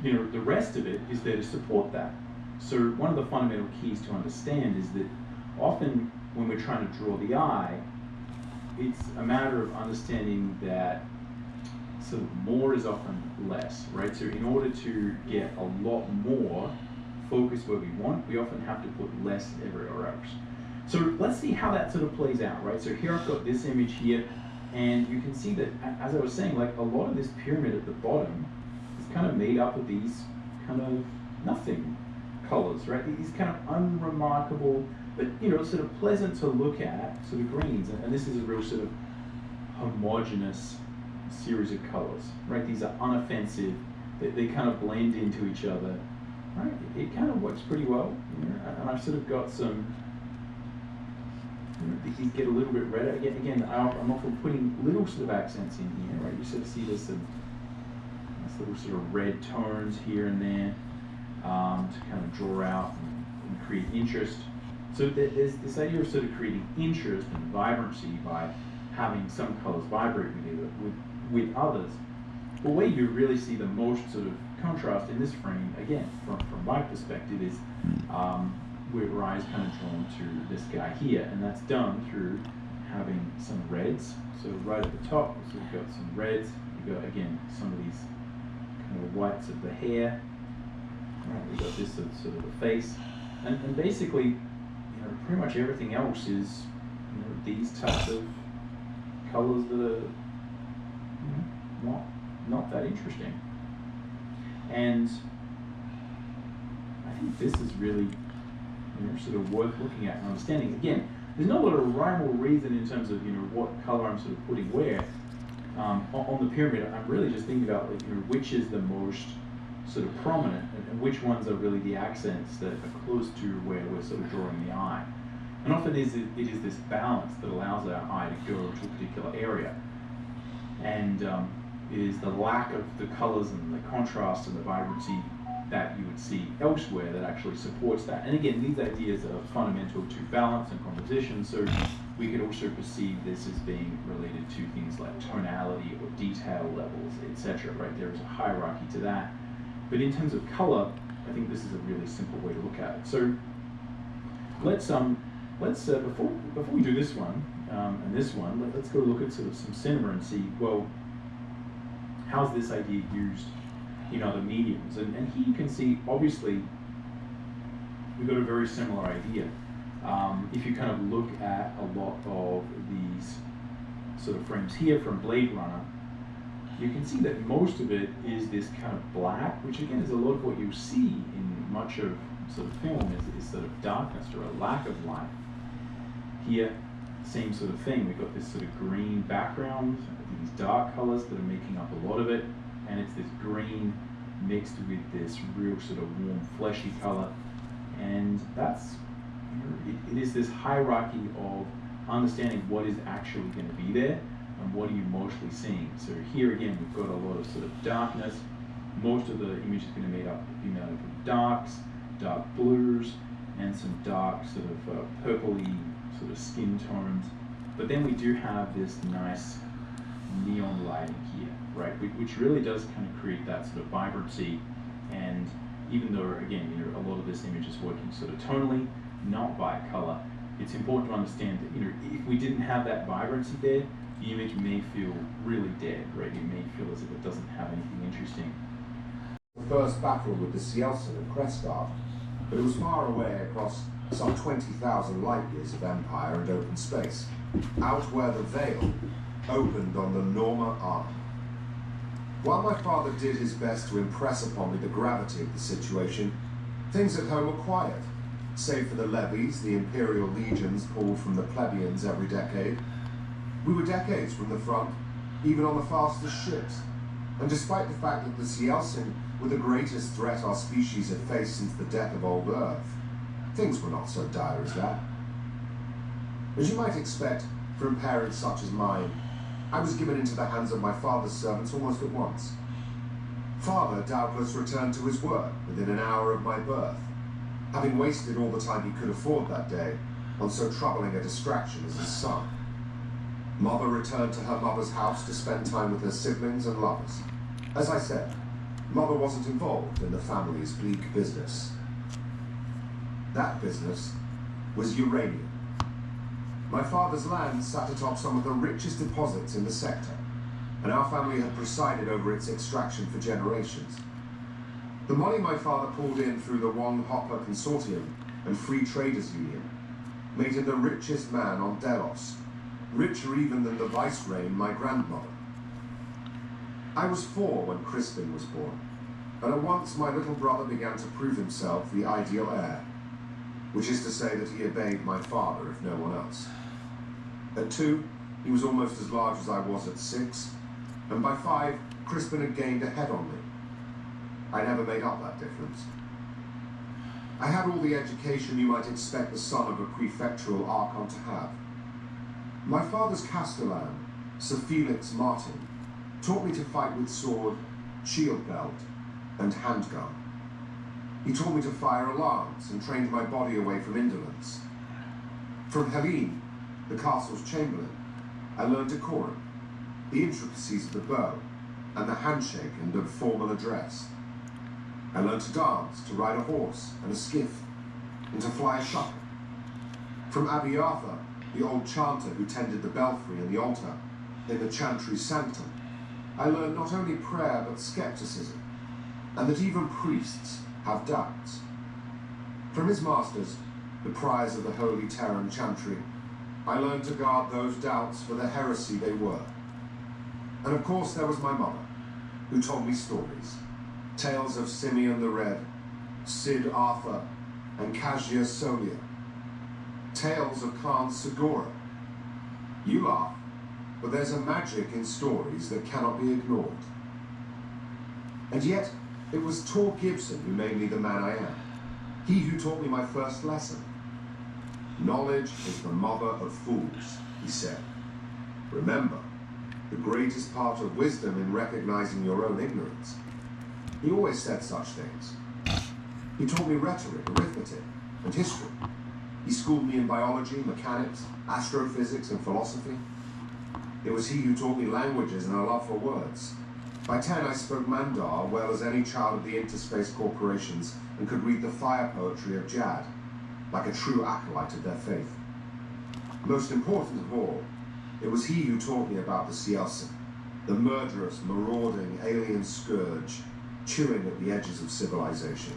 You know, the rest of it is there to support that. So one of the fundamental keys to understand is that often when we're trying to draw the eye, it's a matter of understanding that sort of more is often less, right? So in order to get a lot more focus where we want, we often have to put less everywhere else. So let's see how that sort of plays out, right? So here I've got this image here, and you can see that, as I was saying, like a lot of this pyramid at the bottom is kind of made up of these kind of nothing colors, right? These kind of unremarkable, but you know, sort of pleasant to look at sort of greens. And this is a real sort of homogeneous series of colors, right? These are unoffensive. They kind of blend into each other, right? It kind of works pretty well, you know? And I've sort of got some, these get a little bit redder. Again, I'm often putting little sort of accents in here, right? You sort of see this nice little sort of red tones here and there to kind of draw out and create interest. So there's this idea of sort of creating interest and vibrancy by having some colors vibrate with others. But where you really see the most sort of contrast in this frame, again, from my perspective, is where I is kind of drawn to this guy here, and that's done through having some reds. So right at the top, so we've got some reds. You've got, again, some of these kind of whites of the hair. Right, we've got this sort of the face. And basically, you know, pretty much everything else is, you know, these types of colors that are, you know, not that interesting. And I think this is really, you know, sort of worth looking at and understanding. Again, there's not a lot of rhyme or reason in terms of, you know, what color I'm sort of putting where. On the pyramid, I'm really just thinking about, like, you know, which is the most sort of prominent and which ones are really the accents that are close to where we're sort of drawing the eye. And often it is this balance that allows our eye to go to a particular area. And it is the lack of the colors and the contrast and the vibrancy that you would see elsewhere that actually supports that. And again, these ideas are fundamental to balance and composition, so we could also perceive this as being related to things like tonality or detail levels, etc. Right? There is a hierarchy to that. But in terms of color, I think this is a really simple way to look at it. So let's before we do this one and this one, let's go look at sort of some cinema and see, well, how's this idea used in other mediums? And here you can see, obviously, we've got a very similar idea. If you kind of look at a lot of these sort of frames here from Blade Runner, you can see that most of it is this kind of black, which again is a lot of what you see in much of sort of film is sort of darkness or a lack of light. Here, same sort of thing. We've got this sort of green background, these dark colors that are making up a lot of it, and it's this green mixed with this real sort of warm, fleshy color, and that's, you know, it is this hierarchy of understanding what is actually going to be there and what are you mostly seeing. So here again, we've got a lot of sort of darkness. Most of the image is going to be made up of darks, dark blues, and some dark sort of purpley sort of skin tones. But then we do have this nice neon lighting here, right? Which really does kind of create that sort of vibrancy. And even though, again, you know, a lot of this image is working sort of tonally, not by color, it's important to understand that, you know, if we didn't have that vibrancy there, the image may feel really dead, right? It may feel as if it doesn't have anything interesting. The first battle with the Cielsen at Crestguard, but it was far away across some 20,000 light years of empire and open space, out where the Vale opened on the Norma Arm. While my father did his best to impress upon me the gravity of the situation, things at home were quiet, save for the levies the imperial legions pulled from the plebeians every decade. We were decades from the front, even on the fastest ships, and despite the fact that the Cielsen were the greatest threat our species had faced since the death of old Earth, things were not so dire as that. As you might expect from parents such as mine, I was given into the hands of my father's servants almost at once. Father doubtless returned to his work within an hour of my birth, having wasted all the time he could afford that day on so troubling a distraction as his son. Mother returned to her mother's house to spend time with her siblings and lovers. As I said, Mother wasn't involved in the family's bleak business. That business was uranium. My father's land sat atop some of the richest deposits in the sector, and our family had presided over its extraction for generations. The money my father pulled in through the Wong Hopper Consortium and Free Traders Union made him the richest man on Delos, richer even than the viceroy, my grandmother. I was 4 when Crispin was born, and at once my little brother began to prove himself the ideal heir, which is to say that he obeyed my father if no one else. At 2, he was almost as large as I was at 6, and by 5, Crispin had gained a head on me. I never made up that difference. I had all the education you might expect the son of a prefectural archon to have. My father's castellan, Sir Felix Martin, taught me to fight with sword, shield belt, and handgun. He taught me to fire alarms and trained my body away from indolence. From Helene, the castle's chamberlain, I learned decorum, the intricacies of the bow, and the handshake and of formal address. I learned to dance, to ride a horse and a skiff, and to fly a shuttle. From Abbey Arthur, the old chanter who tended the belfry and the altar in the chantry sanctum, I learned not only prayer but skepticism, and that even priests have doubts. From his masters, the priors of the Holy Terran Chantry, I learned to guard those doubts for the heresy they were. And of course there was my mother, who told me stories. Tales of Simeon the Red, Cid Arthur, and Casia Solia. Tales of Khan Segura. You laugh, but there's a magic in stories that cannot be ignored. And yet, it was Tor Gibson who made me the man I am. He who taught me my first lesson. Knowledge is the mother of fools, he said. Remember, the greatest part of wisdom in recognizing your own ignorance. He always said such things. He taught me rhetoric, arithmetic, and history. He schooled me in biology, mechanics, astrophysics, and philosophy. It was he who taught me languages and a love for words. By 10, I spoke Mandar well as any child of the interspace corporations and could read the fire poetry of Jad, like a true acolyte of their faith. Most important of all, it was he who taught me about the Cielsen, the murderous, marauding, alien scourge, chewing at the edges of civilization.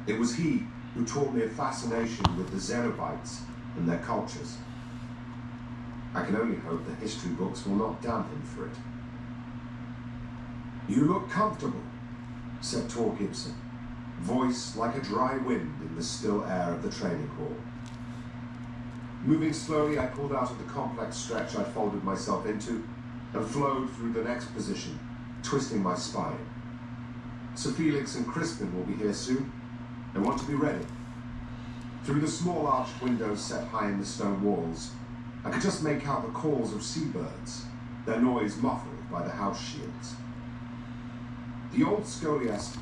It was he who taught me a fascination with the Xenobites and their cultures. I can only hope the history books will not damn him for it. You look comfortable, said Tor Gibson, voice like a dry wind in the still air of the training hall. Moving slowly, I pulled out of the complex stretch I'd folded myself into and flowed through the next position, twisting my spine. Sir Felix and Crispin will be here soon. I want to be ready. Through the small arched windows set high in the stone walls, I could just make out the calls of seabirds, their noise muffled by the house shields. The old scholiast,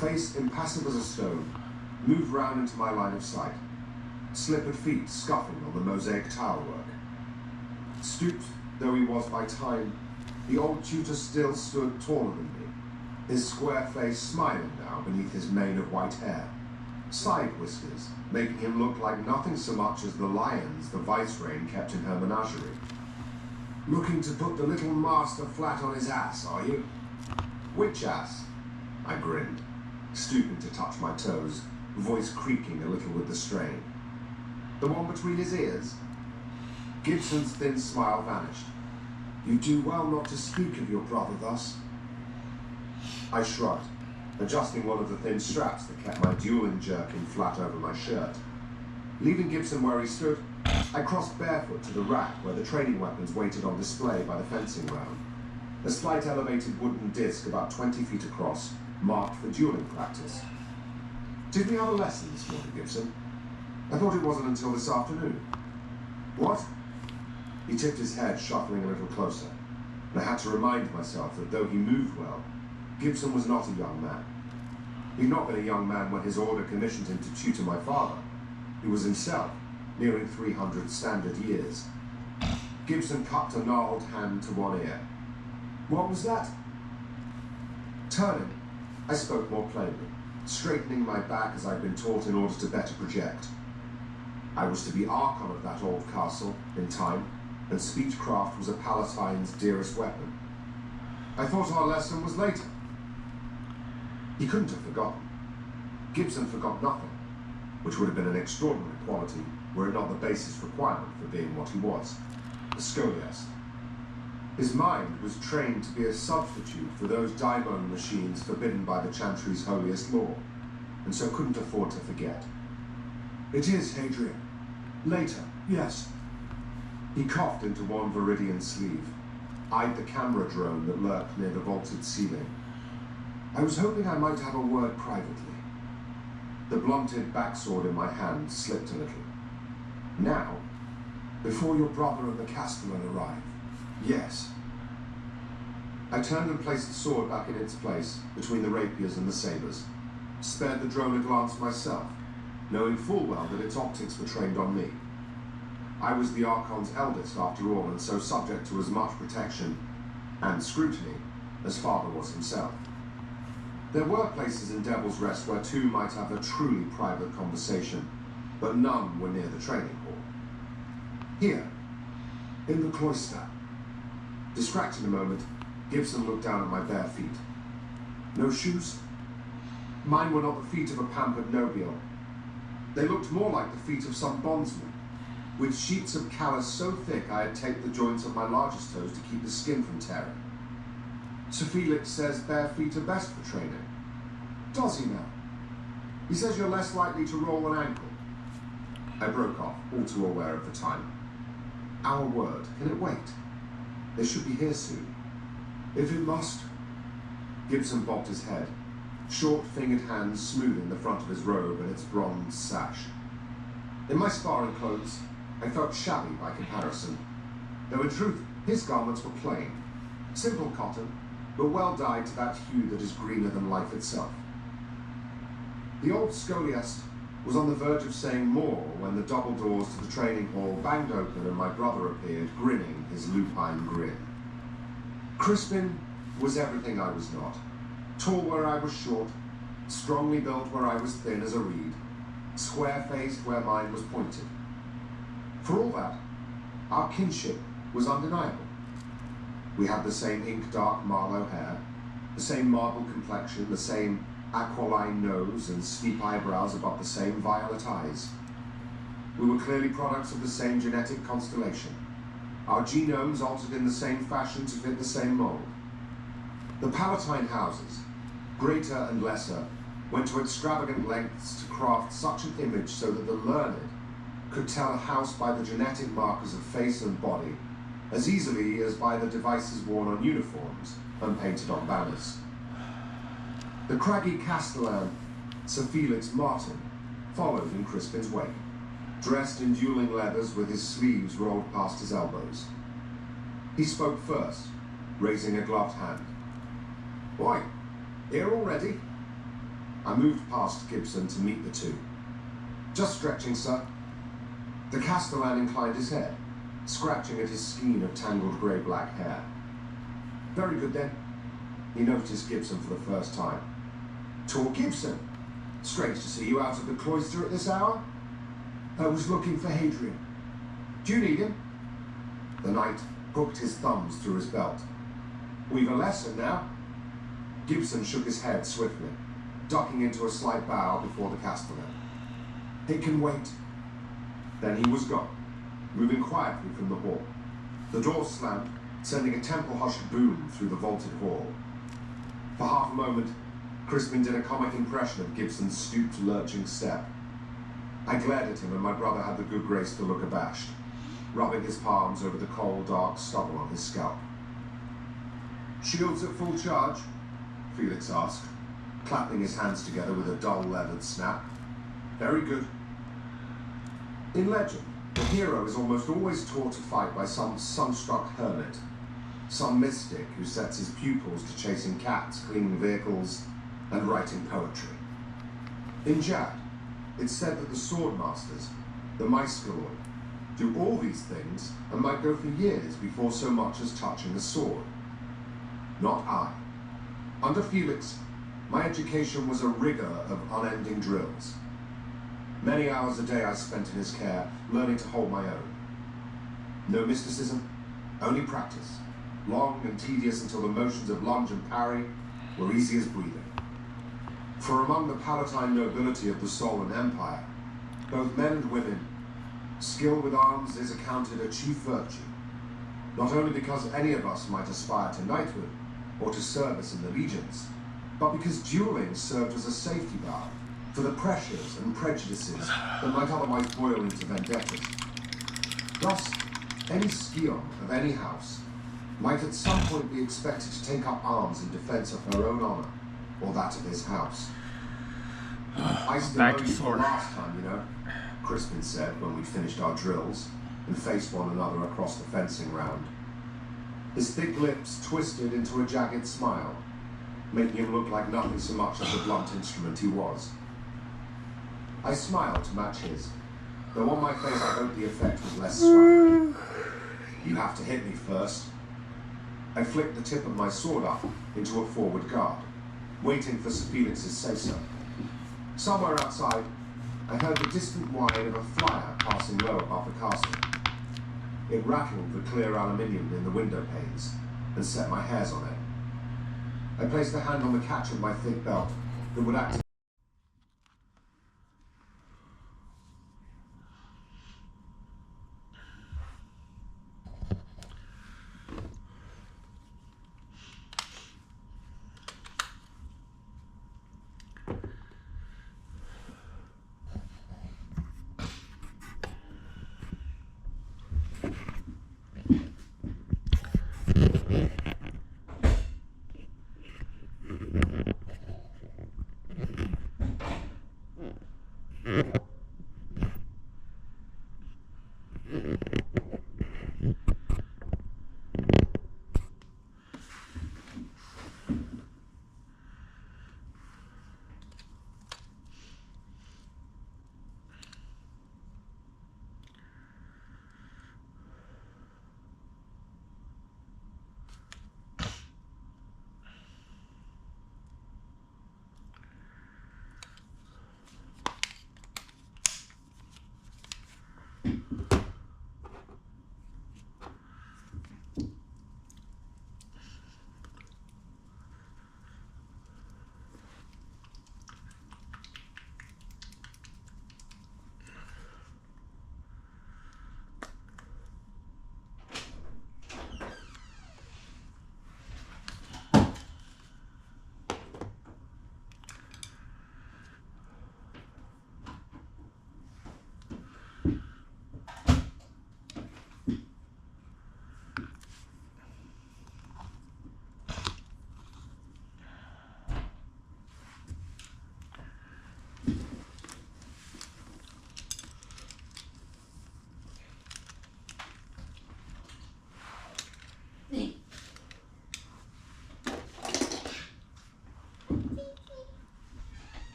face impassive as a stone, moved round into my line of sight, slippered feet scuffing on the mosaic tower work. Stooped though he was by time, the old tutor still stood taller than me, his square face smiling now beneath his mane of white hair, side whiskers making him look like nothing so much as the lions the viceroy kept in her menagerie. Looking to put the little master flat on his ass, are you? Which ass? I grinned, stooping to touch my toes, voice creaking a little with the strain. The one between his ears? Gibson's thin smile vanished. You do well not to speak of your brother thus. I shrugged, adjusting one of the thin straps that kept my dueling jerkin flat over my shirt. Leaving Gibson where he stood, I crossed barefoot to the rack where the training weapons waited on display by the fencing round. A slight elevated wooden disc about 20 feet across, marked for dueling practice. Did we have a lesson this morning, Gibson? I thought it wasn't until this afternoon. What? He tipped his head, shuffling a little closer, and I had to remind myself that though he moved well, Gibson was not a young man. He'd not been a young man when his order commissioned him to tutor my father. He was himself, nearing 300 standard years. Gibson cupped a gnarled hand to one ear. What was that? Turning, I spoke more plainly, straightening my back as I'd been taught in order to better project. I was to be Archon of that old castle, in time, and speechcraft was a Palatine's dearest weapon. I thought our lesson was later. He couldn't have forgotten. Gibson forgot nothing, which would have been an extraordinary quality were it not the basis requirement for being what he was, a scholiast. His mind was trained to be a substitute for those daemon machines forbidden by the Chantry's holiest law, and so couldn't afford to forget. It is, Hadrian. Later, yes. He coughed into one Viridian sleeve, eyed the camera drone that lurked near the vaulted ceiling. I was hoping I might have a word privately. The blunted backsword in my hand slipped a little. Now, before your brother and the Castellan arrive, yes. I turned and placed the sword back in its place, between the rapiers and the sabres. Spared the drone a glance myself, knowing full well that its optics were trained on me. I was the Archon's eldest, after all, and so subject to as much protection and scrutiny as father was himself. There were places in Devil's Rest where two might have a truly private conversation, but none were near the training hall. Here, in the cloister. Distracted a moment, Gibson looked down at my bare feet. No shoes? Mine were not the feet of a pampered nobile. They looked more like the feet of some bondsman, with sheets of callus so thick I had taped the joints of my largest toes to keep the skin from tearing. Sir Felix says bare feet are best for training. Does he now? He says you're less likely to roll an ankle. I broke off, all too aware of the time. Our word, can it wait? They should be here soon. If it must. Gibson bobbed his head, short-fingered hands smoothing the front of his robe and its bronze sash. In my sparring clothes, I felt shabby by comparison, though in truth his garments were plain, simple cotton, but well dyed to that hue that is greener than life itself. The old scholiast was on the verge of saying more when the double doors to the training hall banged open and my brother appeared, grinning his lupine grin. Crispin was everything I was not, tall where I was short, strongly built where I was thin as a reed, square-faced where mine was pointed. For all that, our kinship was undeniable. We had the same ink-dark Marlowe hair, the same marble complexion, the same aquiline nose and steep eyebrows above the same violet eyes. We were clearly products of the same genetic constellation, our genomes altered in the same fashion to fit the same mold. The Palatine houses, greater and lesser, went to extravagant lengths to craft such an image so that the learned could tell a house by the genetic markers of face and body as easily as by the devices worn on uniforms and painted on banners. The craggy Castellan, Sir Felix Martin, followed in Crispin's wake, dressed in dueling leathers with his sleeves rolled past his elbows. He spoke first, raising a gloved hand. Why, here already? I moved past Gibson to meet the two. Just stretching, sir. The Castellan inclined his head, scratching at his skein of tangled grey-black hair. Very good, then. He noticed Gibson for the first time. Tor Gibson. Strange to see you out of the cloister at this hour. I was looking for Hadrian. Do you need him? The knight hooked his thumbs through his belt. We've a lesson now. Gibson shook his head swiftly, ducking into a slight bow before the Castellan. It can wait. Then he was gone, moving quietly from the hall. The door slammed, sending a temple-hushed boom through the vaulted hall. For half a moment, Crispin did a comic impression of Gibson's stooped, lurching step. I glared at him, and my brother had the good grace to look abashed, rubbing his palms over the cold, dark stubble on his scalp. Shields at full charge? Felix asked, clapping his hands together with a dull, leathered snap. Very good. In legend, The hero is almost always taught to fight by some sunstruck hermit, some mystic who sets his pupils to chasing cats, cleaning vehicles, and writing poetry. In Jad, it's said that the swordmasters, the Maeskeroi, do all these things and might go for years before so much as touching a sword. Not I. Under Felix, my education was a rigor of unending drills. Many hours a day I spent in his care, learning to hold my own. No mysticism, only practice, long and tedious until the motions of lunge and parry were easy as breathing. For among the Palatine nobility of the Sol and Empire, both men and women, skill with arms is accounted a chief virtue, not only because any of us might aspire to knighthood or to service in the legions, but because dueling served as a safety valve for the pressures and prejudices that might otherwise boil into vendettas. Thus, any scion of any house might at some point be expected to take up arms in defense of her own honor or that of his house. I still owe you from last time, you know, Crispin said when we'd finished our drills and faced one another across the fencing round. His thick lips twisted into a jagged smile, making him look like nothing so much as the blunt instrument he was. I smiled to match his, though on my face I hoped the effect was less swagger. You have to hit me first. I flicked the tip of my sword up into a forward guard, waiting for Sir Felix's say-so. Somewhere outside, I heard the distant whine of a flyer passing low above the castle. It rattled the clear aluminium in the window panes and set my hairs on it. I placed a hand on the catch of my thick belt that would act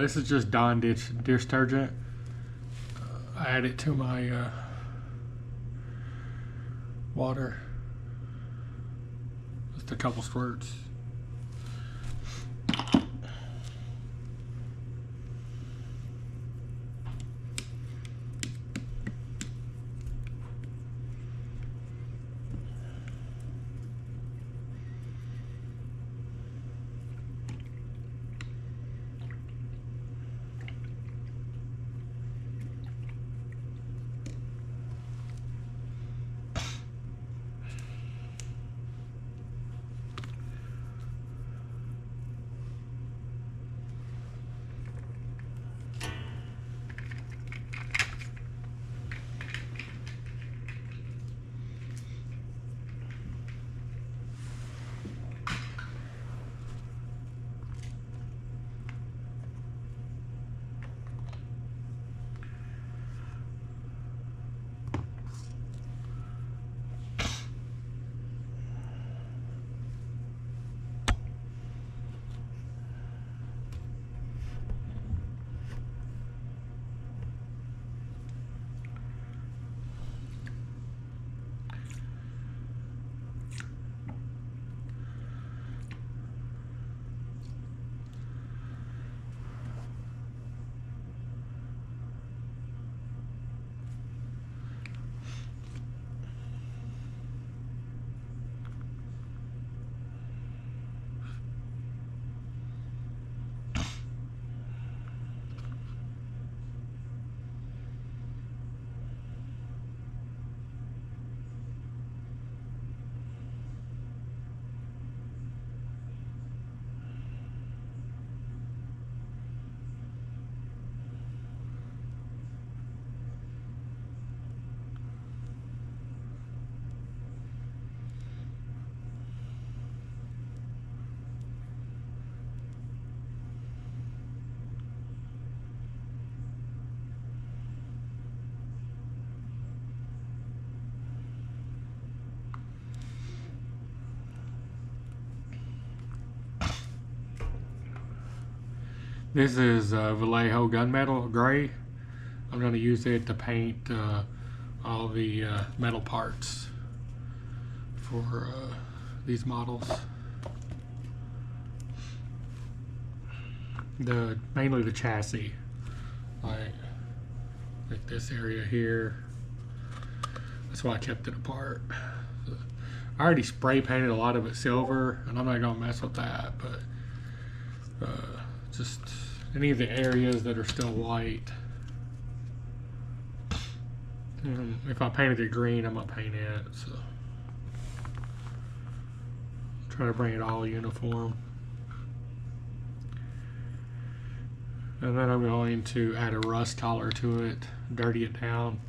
This is just Dawn dish detergent. I add it to my water. Just a couple squirts. This is Vallejo gunmetal gray. I'm going to use it to paint all the metal parts for these models. Mainly the chassis, like this area here. That's why I kept it apart. I already spray painted a lot of it silver, and I'm not going to mess with that, but just any of the areas that are still white. And if I painted it green, I'm going to paint it. So try to bring it all uniform. And then I'm going to add a rust color to it, dirty it down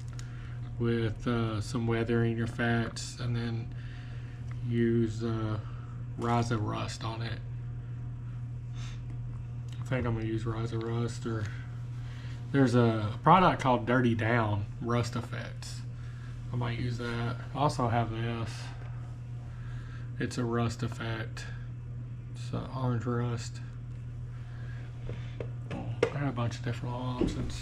with some weathering effects, and then use Ryza Rust on it. I think I'm going to use Ryza Rust, or there's a product called Dirty Down Rust Effects. I might use that. I also have this. It's a rust effect. It's orange rust. I have a bunch of different options.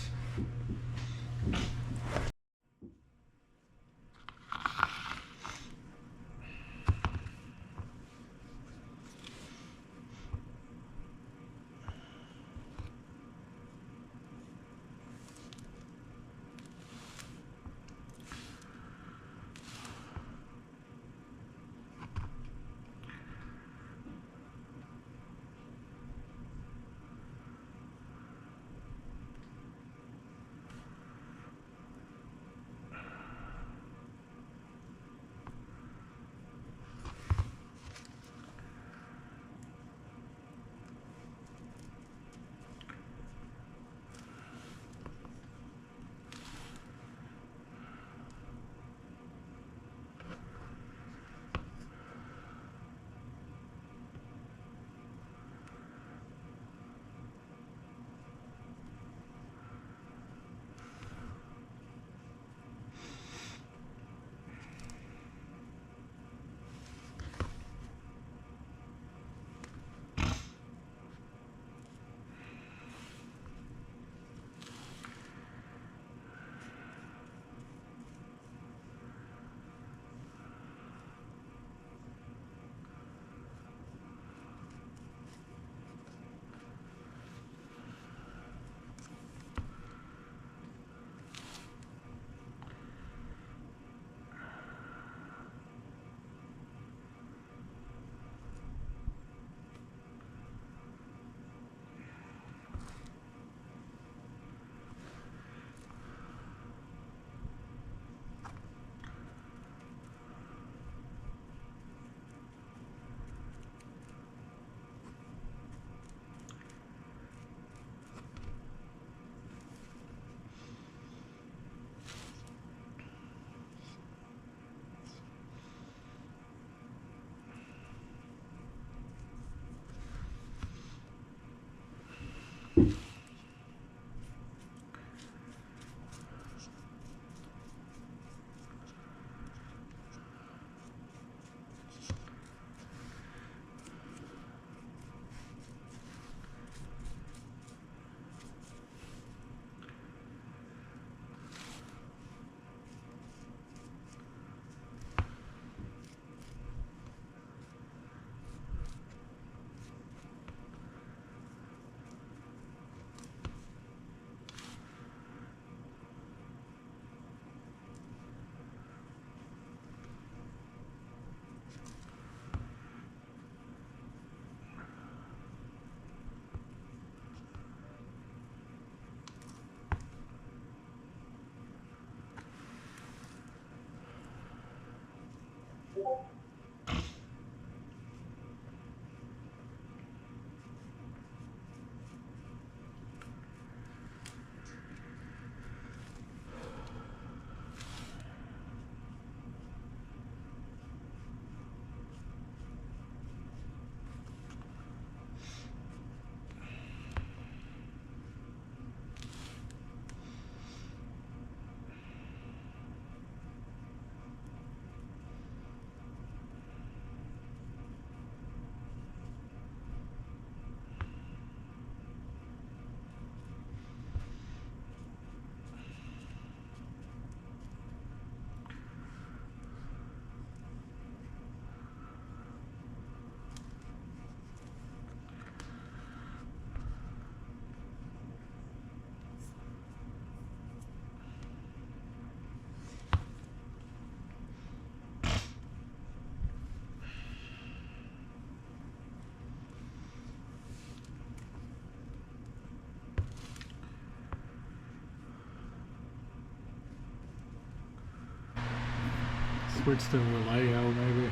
Switch to Vallejo, maybe.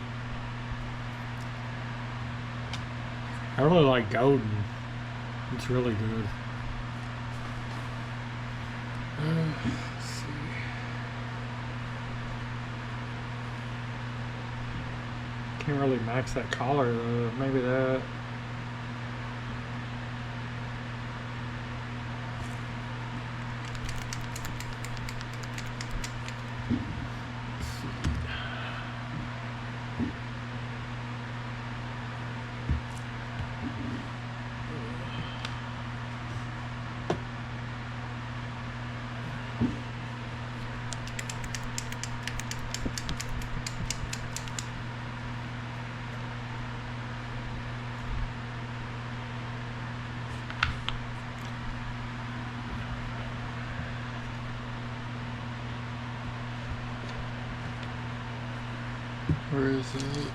I really like golden. It's really good. Let's see. Can't really max that collar though. Maybe that. Where is it?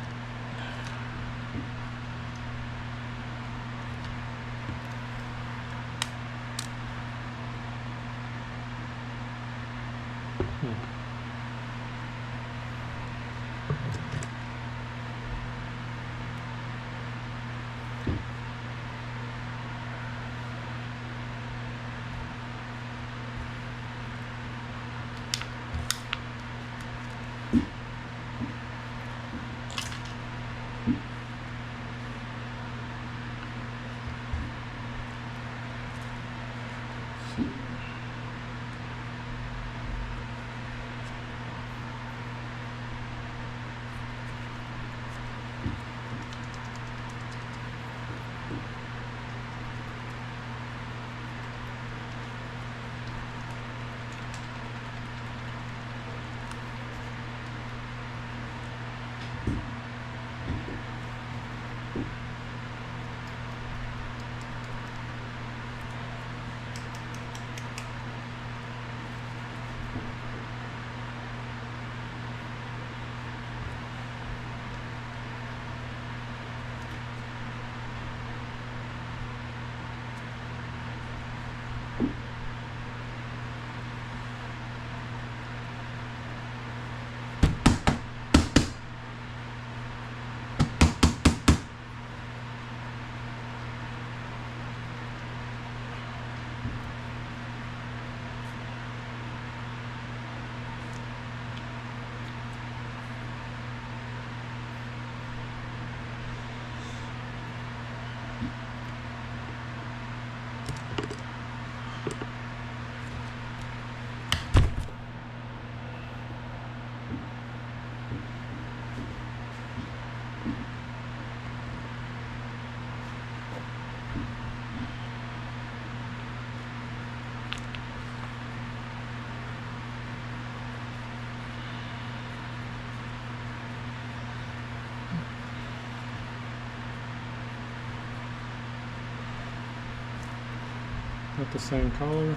Not the same color.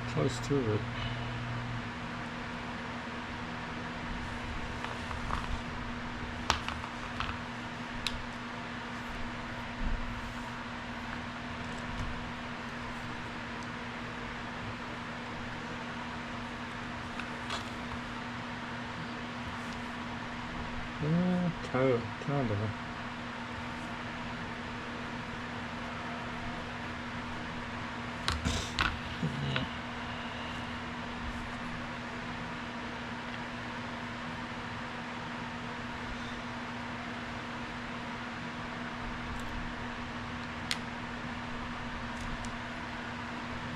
Close to it. Kind of.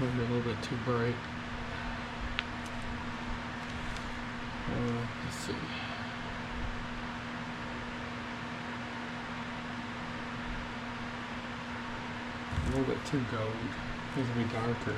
Maybe a little bit too bright. Let's see. A little bit too gold. Needs to be darker.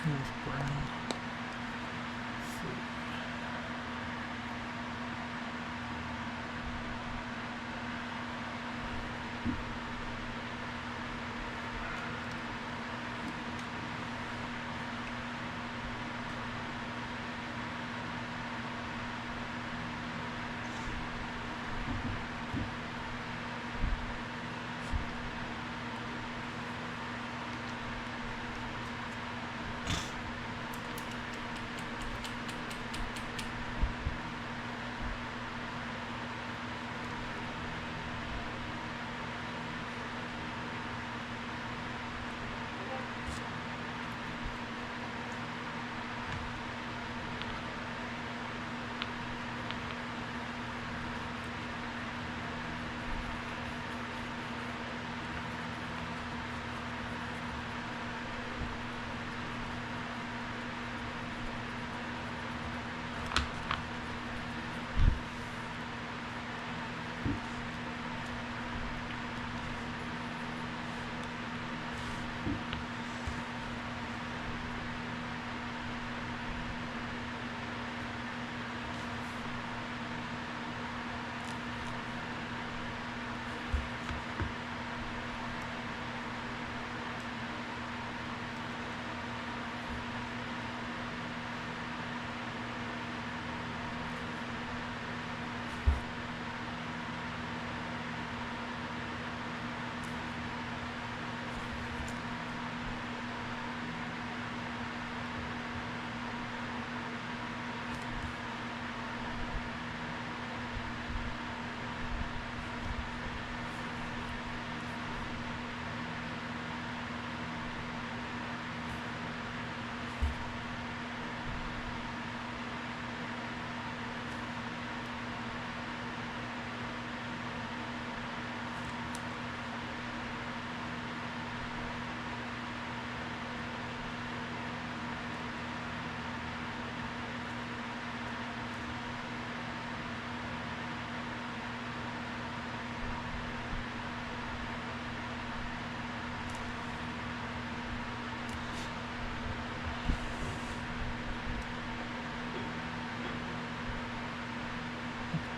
There's brown.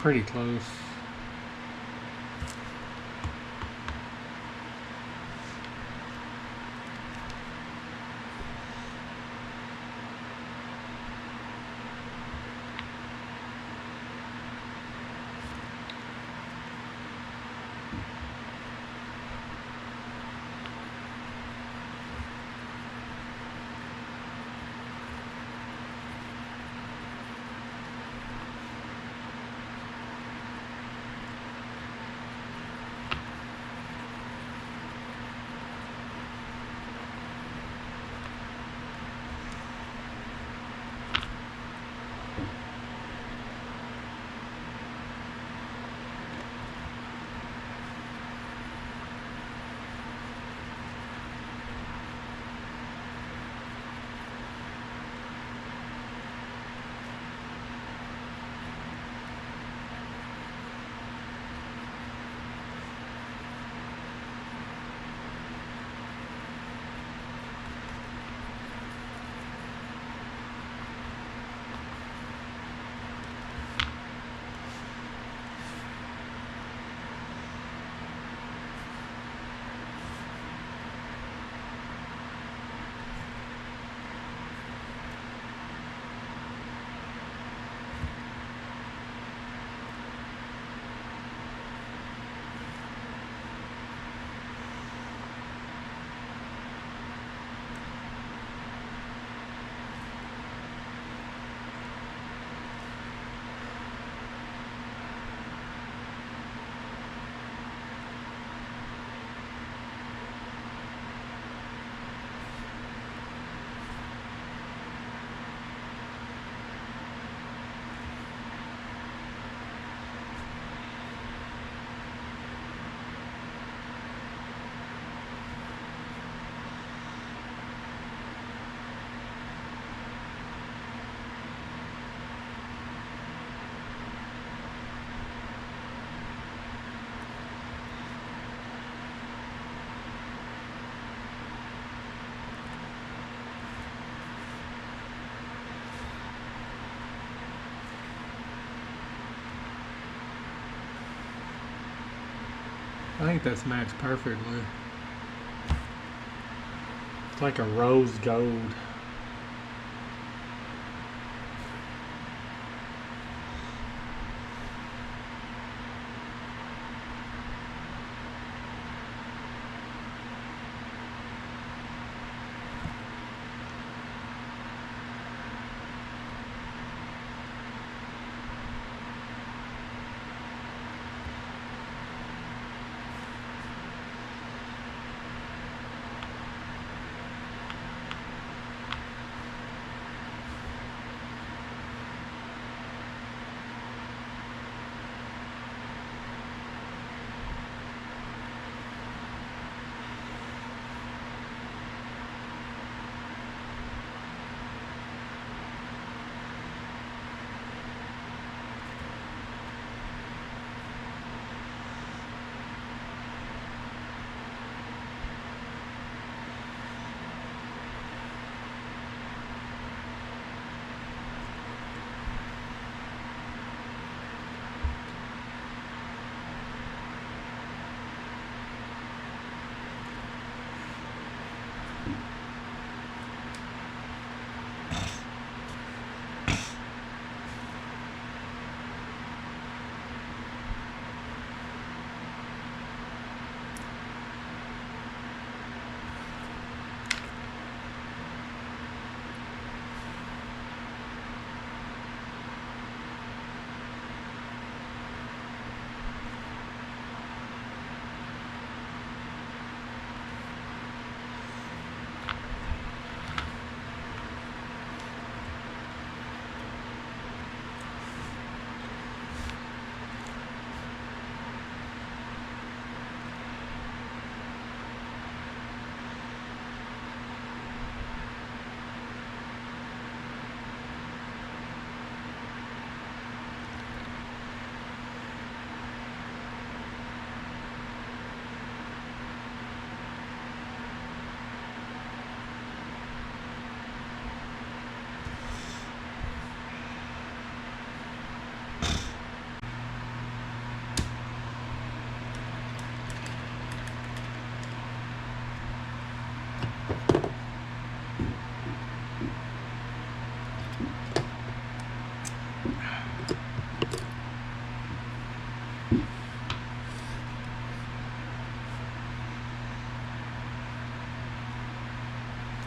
Pretty close. I think that's matched perfectly. It's like a rose gold.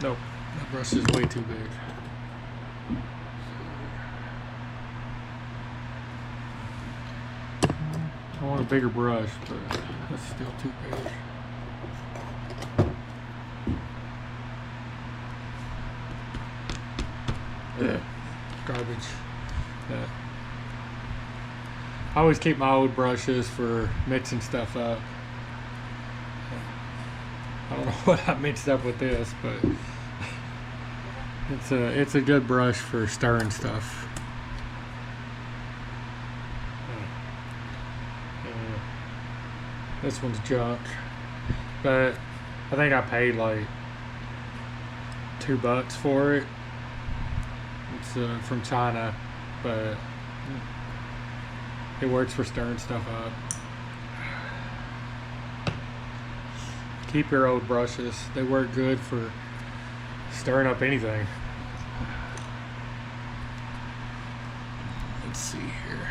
Nope, that brush is way too big. I want a bigger brush, but that's still too big. Yeah, garbage. Yeah. I always keep my old brushes for mixing stuff up. I don't know what I mixed up with this, but it's a good brush for stirring stuff. This one's junk, but I think I paid like $2 for it. It's from China, but it works for stirring stuff up. Keep your old brushes. They work good for stirring up anything. Let's see here.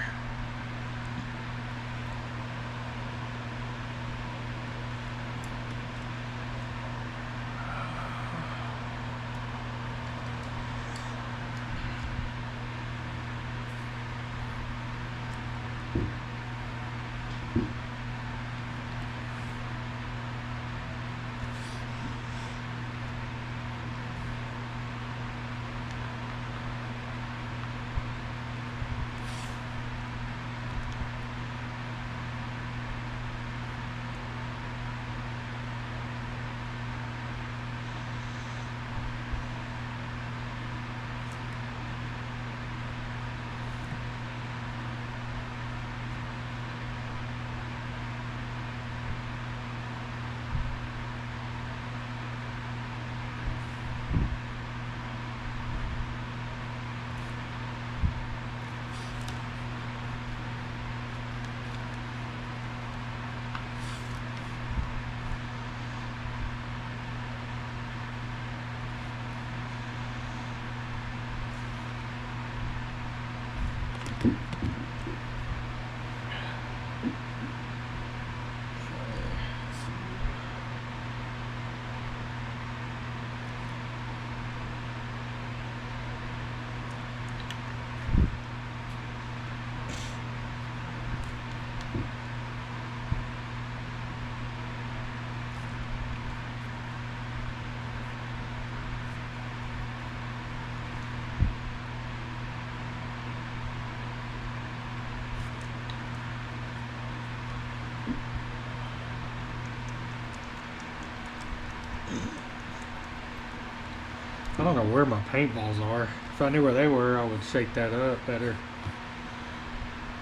I don't know where my paintballs are. If I knew where they were, I would shake that up better.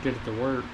Get it to work.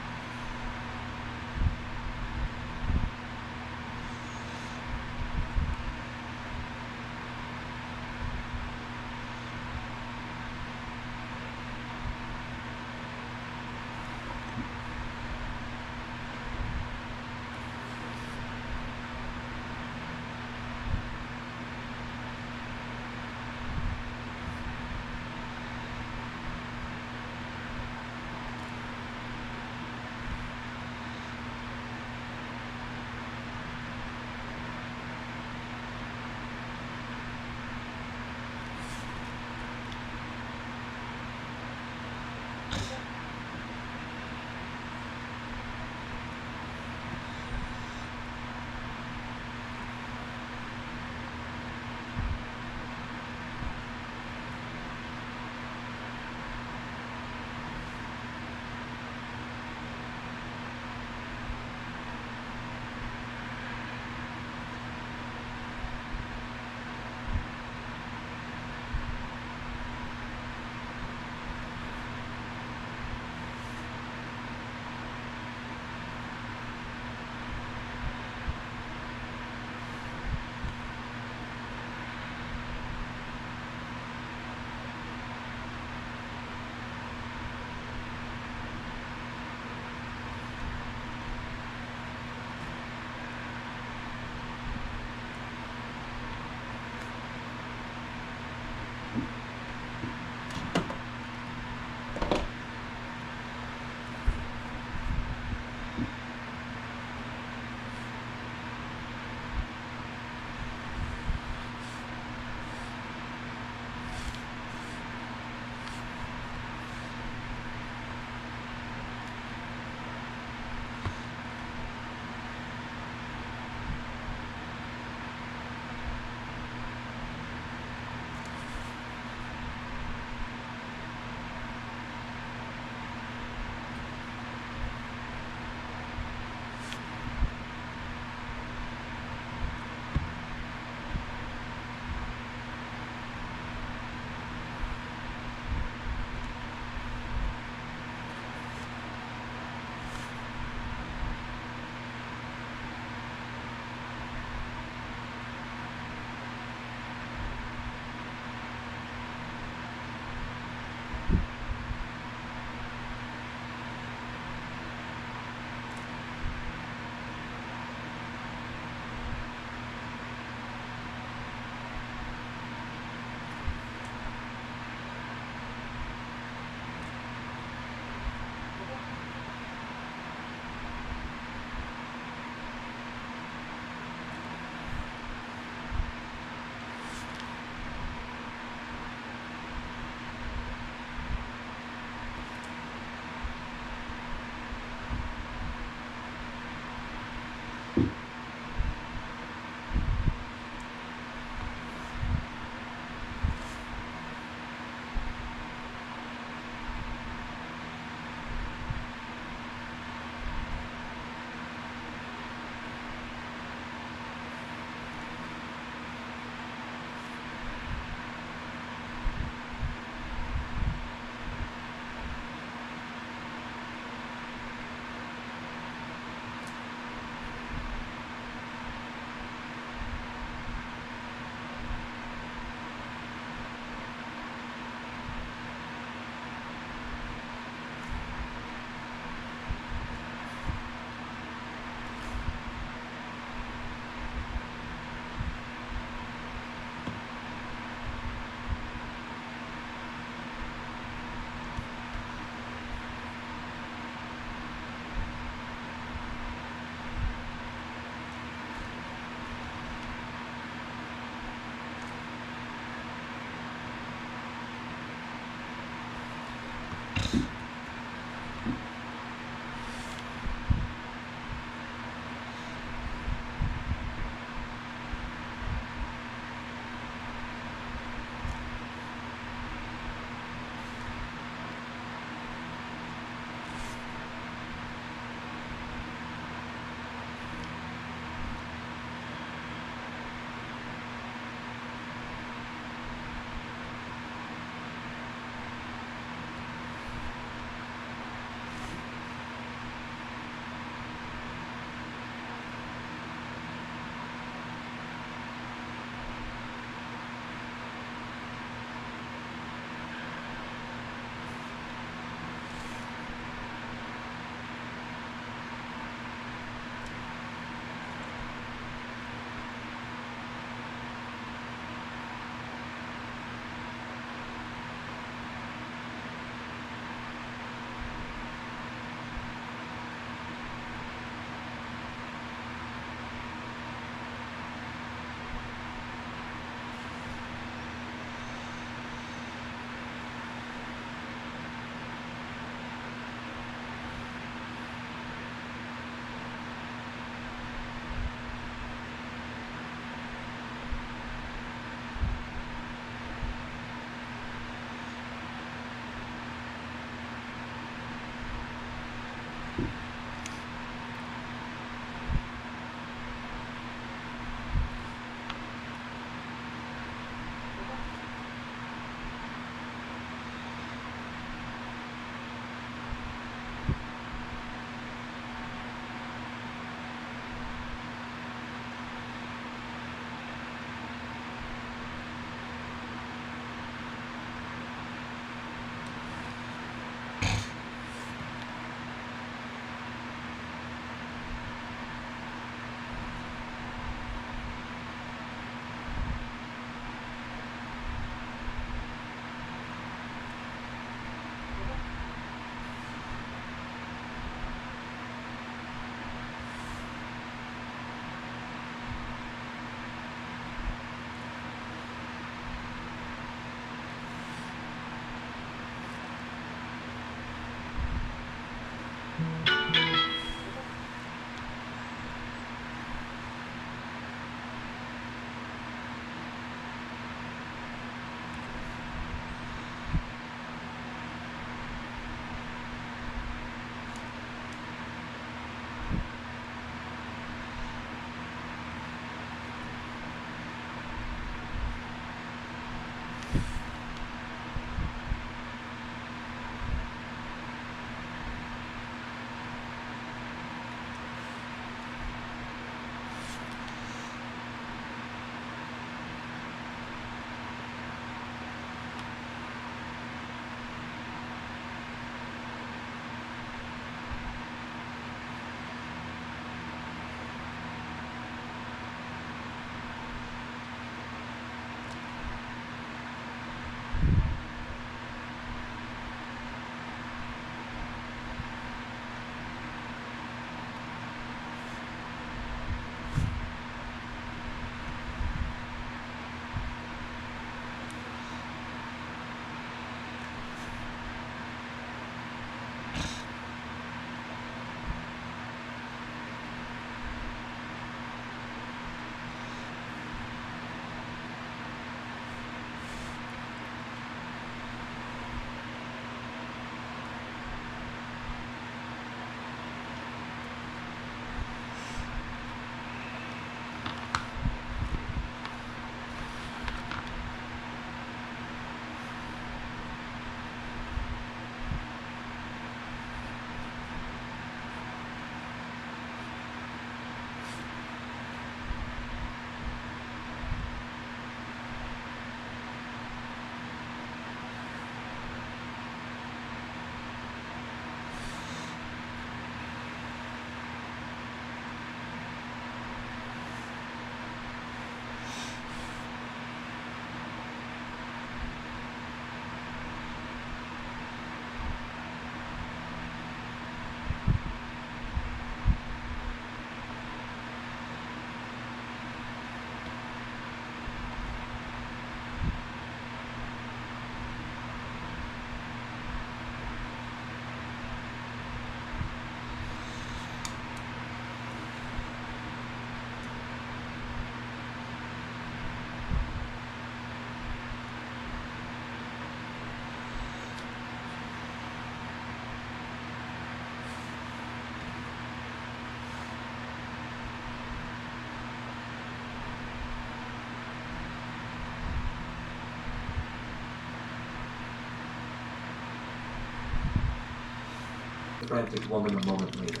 frantic woman a moment later.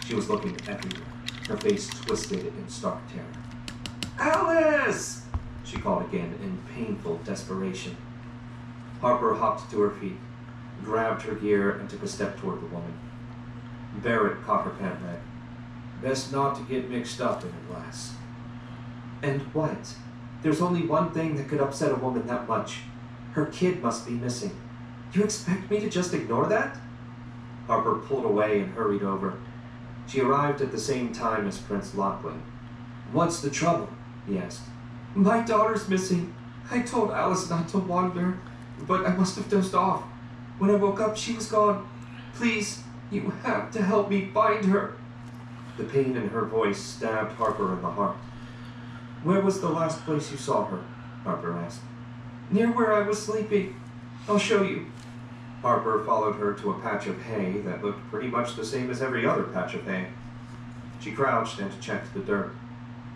She was looking everywhere, her face twisted in stark terror. "Alice!" she called again in painful desperation. Harper hopped to her feet, grabbed her gear, and took a step toward the woman. Barrett caught her pant leg. "Best not to get mixed up in it, lass." "And what? There's only one thing that could upset a woman that much. Her kid must be missing. You expect me to just ignore that?" Harper pulled away and hurried over. She arrived at the same time as Prince Lachlan. "What's the trouble?" he asked. "My daughter's missing. I told Alice not to wander, but I must have dozed off. When I woke up, she was gone. Please, you have to help me find her." The pain in her voice stabbed Harper in the heart. "Where was the last place you saw her?" Harper asked. "Near where I was sleeping. I'll show you." Harper followed her to a patch of hay that looked pretty much the same as every other patch of hay. She crouched and checked the dirt.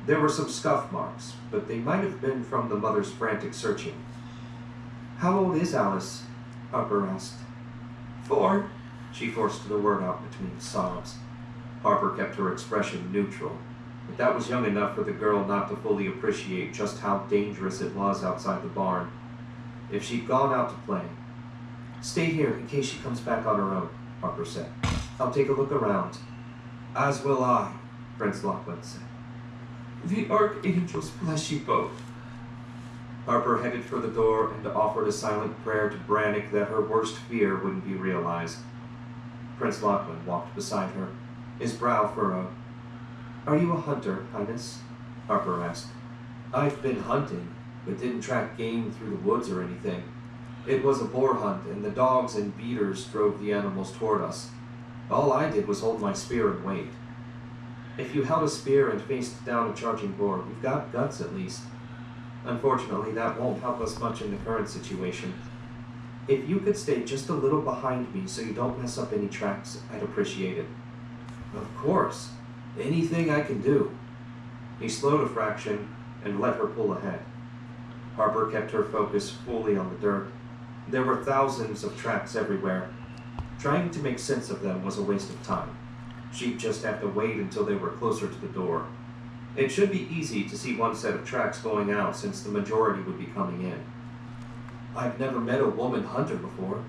There were some scuff marks, but they might have been from the mother's frantic searching. "How old is Alice?" Harper asked. 4. She forced the word out between sobs. Harper kept her expression neutral, but that was young enough for the girl not to fully appreciate just how dangerous it was outside the barn. If she'd gone out to play. "Stay here in case she comes back on her own," Harper said. "I'll take a look around." "As will I," Prince Lachlan said. "The archangels bless you both." Harper headed for the door and offered a silent prayer to Brannick that her worst fear wouldn't be realized. Prince Lachlan walked beside her, his brow furrowed. "Are you a hunter, Highness?" Harper asked. "I've been hunting, but didn't track game through the woods or anything. It was a boar hunt, and the dogs and beaters drove the animals toward us. All I did was hold my spear and wait." "If you held a spear and faced down a charging boar, you've got guts at least. Unfortunately, that won't help us much in the current situation. If you could stay just a little behind me so you don't mess up any tracks, I'd appreciate it." "Of course. Anything I can do." He slowed a fraction and let her pull ahead. Harper kept her focus fully on the dirt. There were thousands of tracks everywhere. Trying to make sense of them was a waste of time. She'd just have to wait until they were closer to the door. It should be easy to see one set of tracks going out since the majority would be coming in. "I've never met a woman hunter before.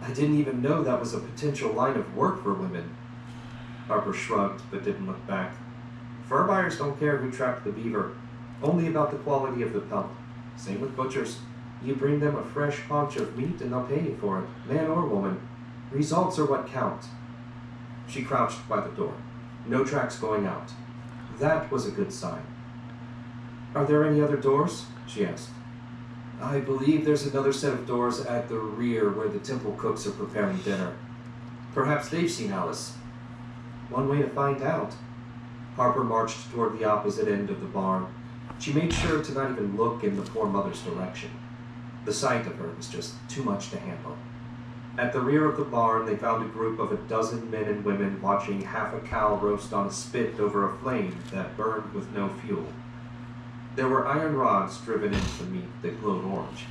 I didn't even know that was a potential line of work for women." Harper shrugged but didn't look back. Fur buyers don't care who trapped the beaver, only about the quality of the pelt. Same with butchers. You bring them a fresh haunch of meat and they'll pay you for it, man or woman. Results are what count. She crouched by the door. No tracks going out. That was a good sign. "Are there any other doors?" she asked. "I believe there's another set of doors at the rear where the temple cooks are preparing dinner. Perhaps they've seen Alice." "One way to find out." Harper marched toward the opposite end of the barn. She made sure to not even look in the poor mother's direction. The sight of her was just too much to handle. At the rear of the barn, they found a group of 12 men and women watching half a cow roast on a spit over a flame that burned with no fuel. There were iron rods driven into the meat that glowed orange.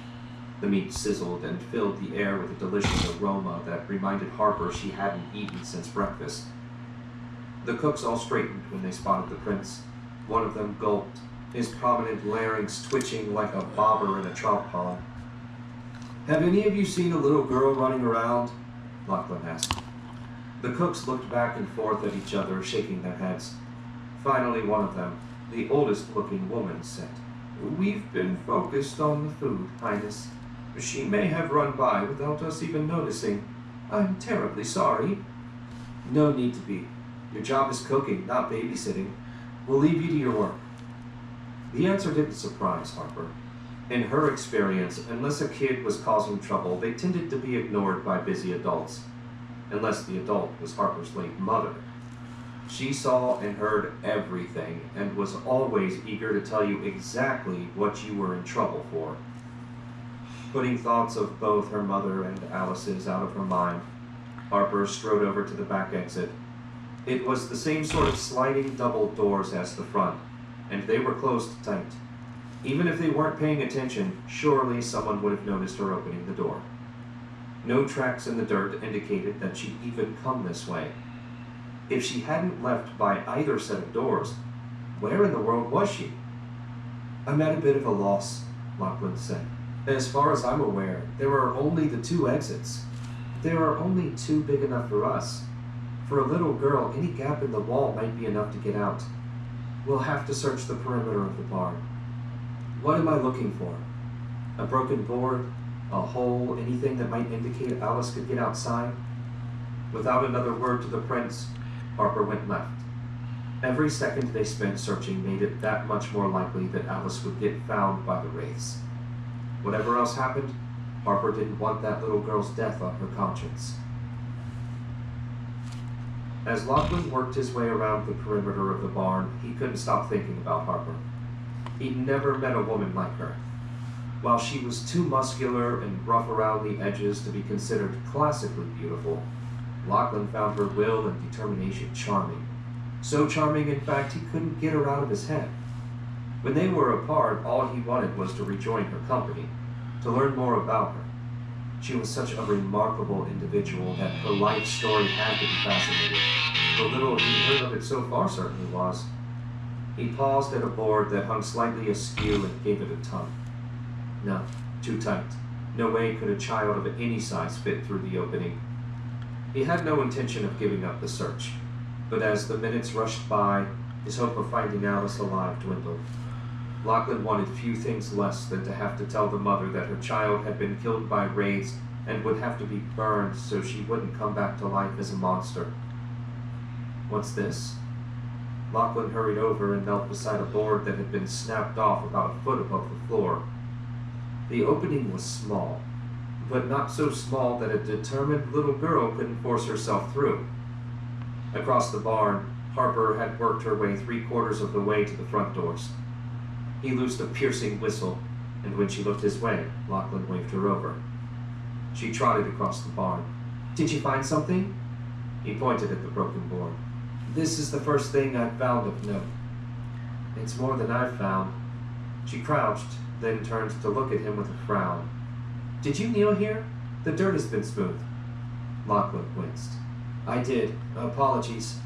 The meat sizzled and filled the air with a delicious aroma that reminded Harper she hadn't eaten since breakfast. The cooks all straightened when they spotted the prince. One of them gulped, his prominent larynx twitching like a bobber in a trout pond. "Have any of you seen a little girl running around?" Lachlan asked. The cooks looked back and forth at each other, shaking their heads. Finally, one of them, the oldest-looking woman, said, "We've been focused on the food, Highness. She may have run by without us even noticing. I'm terribly sorry." "No need to be. Your job is cooking, not babysitting. We'll leave you to your work." The answer didn't surprise Harper. In her experience, unless a kid was causing trouble, they tended to be ignored by busy adults. Unless the adult was Harper's late mother. She saw and heard everything, and was always eager to tell you exactly what you were in trouble for. Putting thoughts of both her mother and Alice's out of her mind, Harper strode over to the back exit. It was the same sort of sliding double doors as the front, and they were closed tight. Even if they weren't paying attention, surely someone would have noticed her opening the door. No tracks in the dirt indicated that she'd even come this way. If she hadn't left by either set of doors, where in the world was she? "I'm at a bit of a loss," Lachlan said. "As far as I'm aware, there are only the 2 exits. There are only 2 big enough for us. For a little girl, any gap in the wall might be enough to get out. We'll have to search the perimeter of the barn." "What am I looking for? A broken board? A hole? Anything that might indicate Alice could get outside?" Without another word to the prince, Harper went left. Every second they spent searching made it that much more likely that Alice would get found by the wraiths. Whatever else happened, Harper didn't want that little girl's death on her conscience. As Lachlan worked his way around the perimeter of the barn, he couldn't stop thinking about Harper. He'd never met a woman like her. While she was too muscular and rough around the edges to be considered classically beautiful, Lachlan found her will and determination charming. So charming, in fact, he couldn't get her out of his head. When they were apart, all he wanted was to rejoin her company, to learn more about her. She was such a remarkable individual that her life story had to be fascinating. The little he'd heard of it so far certainly was. He paused at a board that hung slightly askew and gave it a tug. No, too tight. No way could a child of any size fit through the opening. He had no intention of giving up the search, but as the minutes rushed by, his hope of finding Alice alive dwindled. Lachlan wanted few things less than to have to tell the mother that her child had been killed by wraiths and would have to be burned so she wouldn't come back to life as a monster. "What's this?" Lachlan hurried over and knelt beside a board that had been snapped off about a foot above the floor. The opening was small, but not so small that a determined little girl couldn't force herself through. Across the barn, Harper had worked her way 3/4 of the way to the front doors. He loosed a piercing whistle, and when she looked his way, Lachlan waved her over. She trotted across the barn. "Did you find something?" He pointed at the broken board. "This is the first thing I've found of note." "It's more than I've found." She crouched, then turned to look at him with a frown. "Did you kneel here? The dirt has been smoothed." Lachlan winced. "I did. Apologies."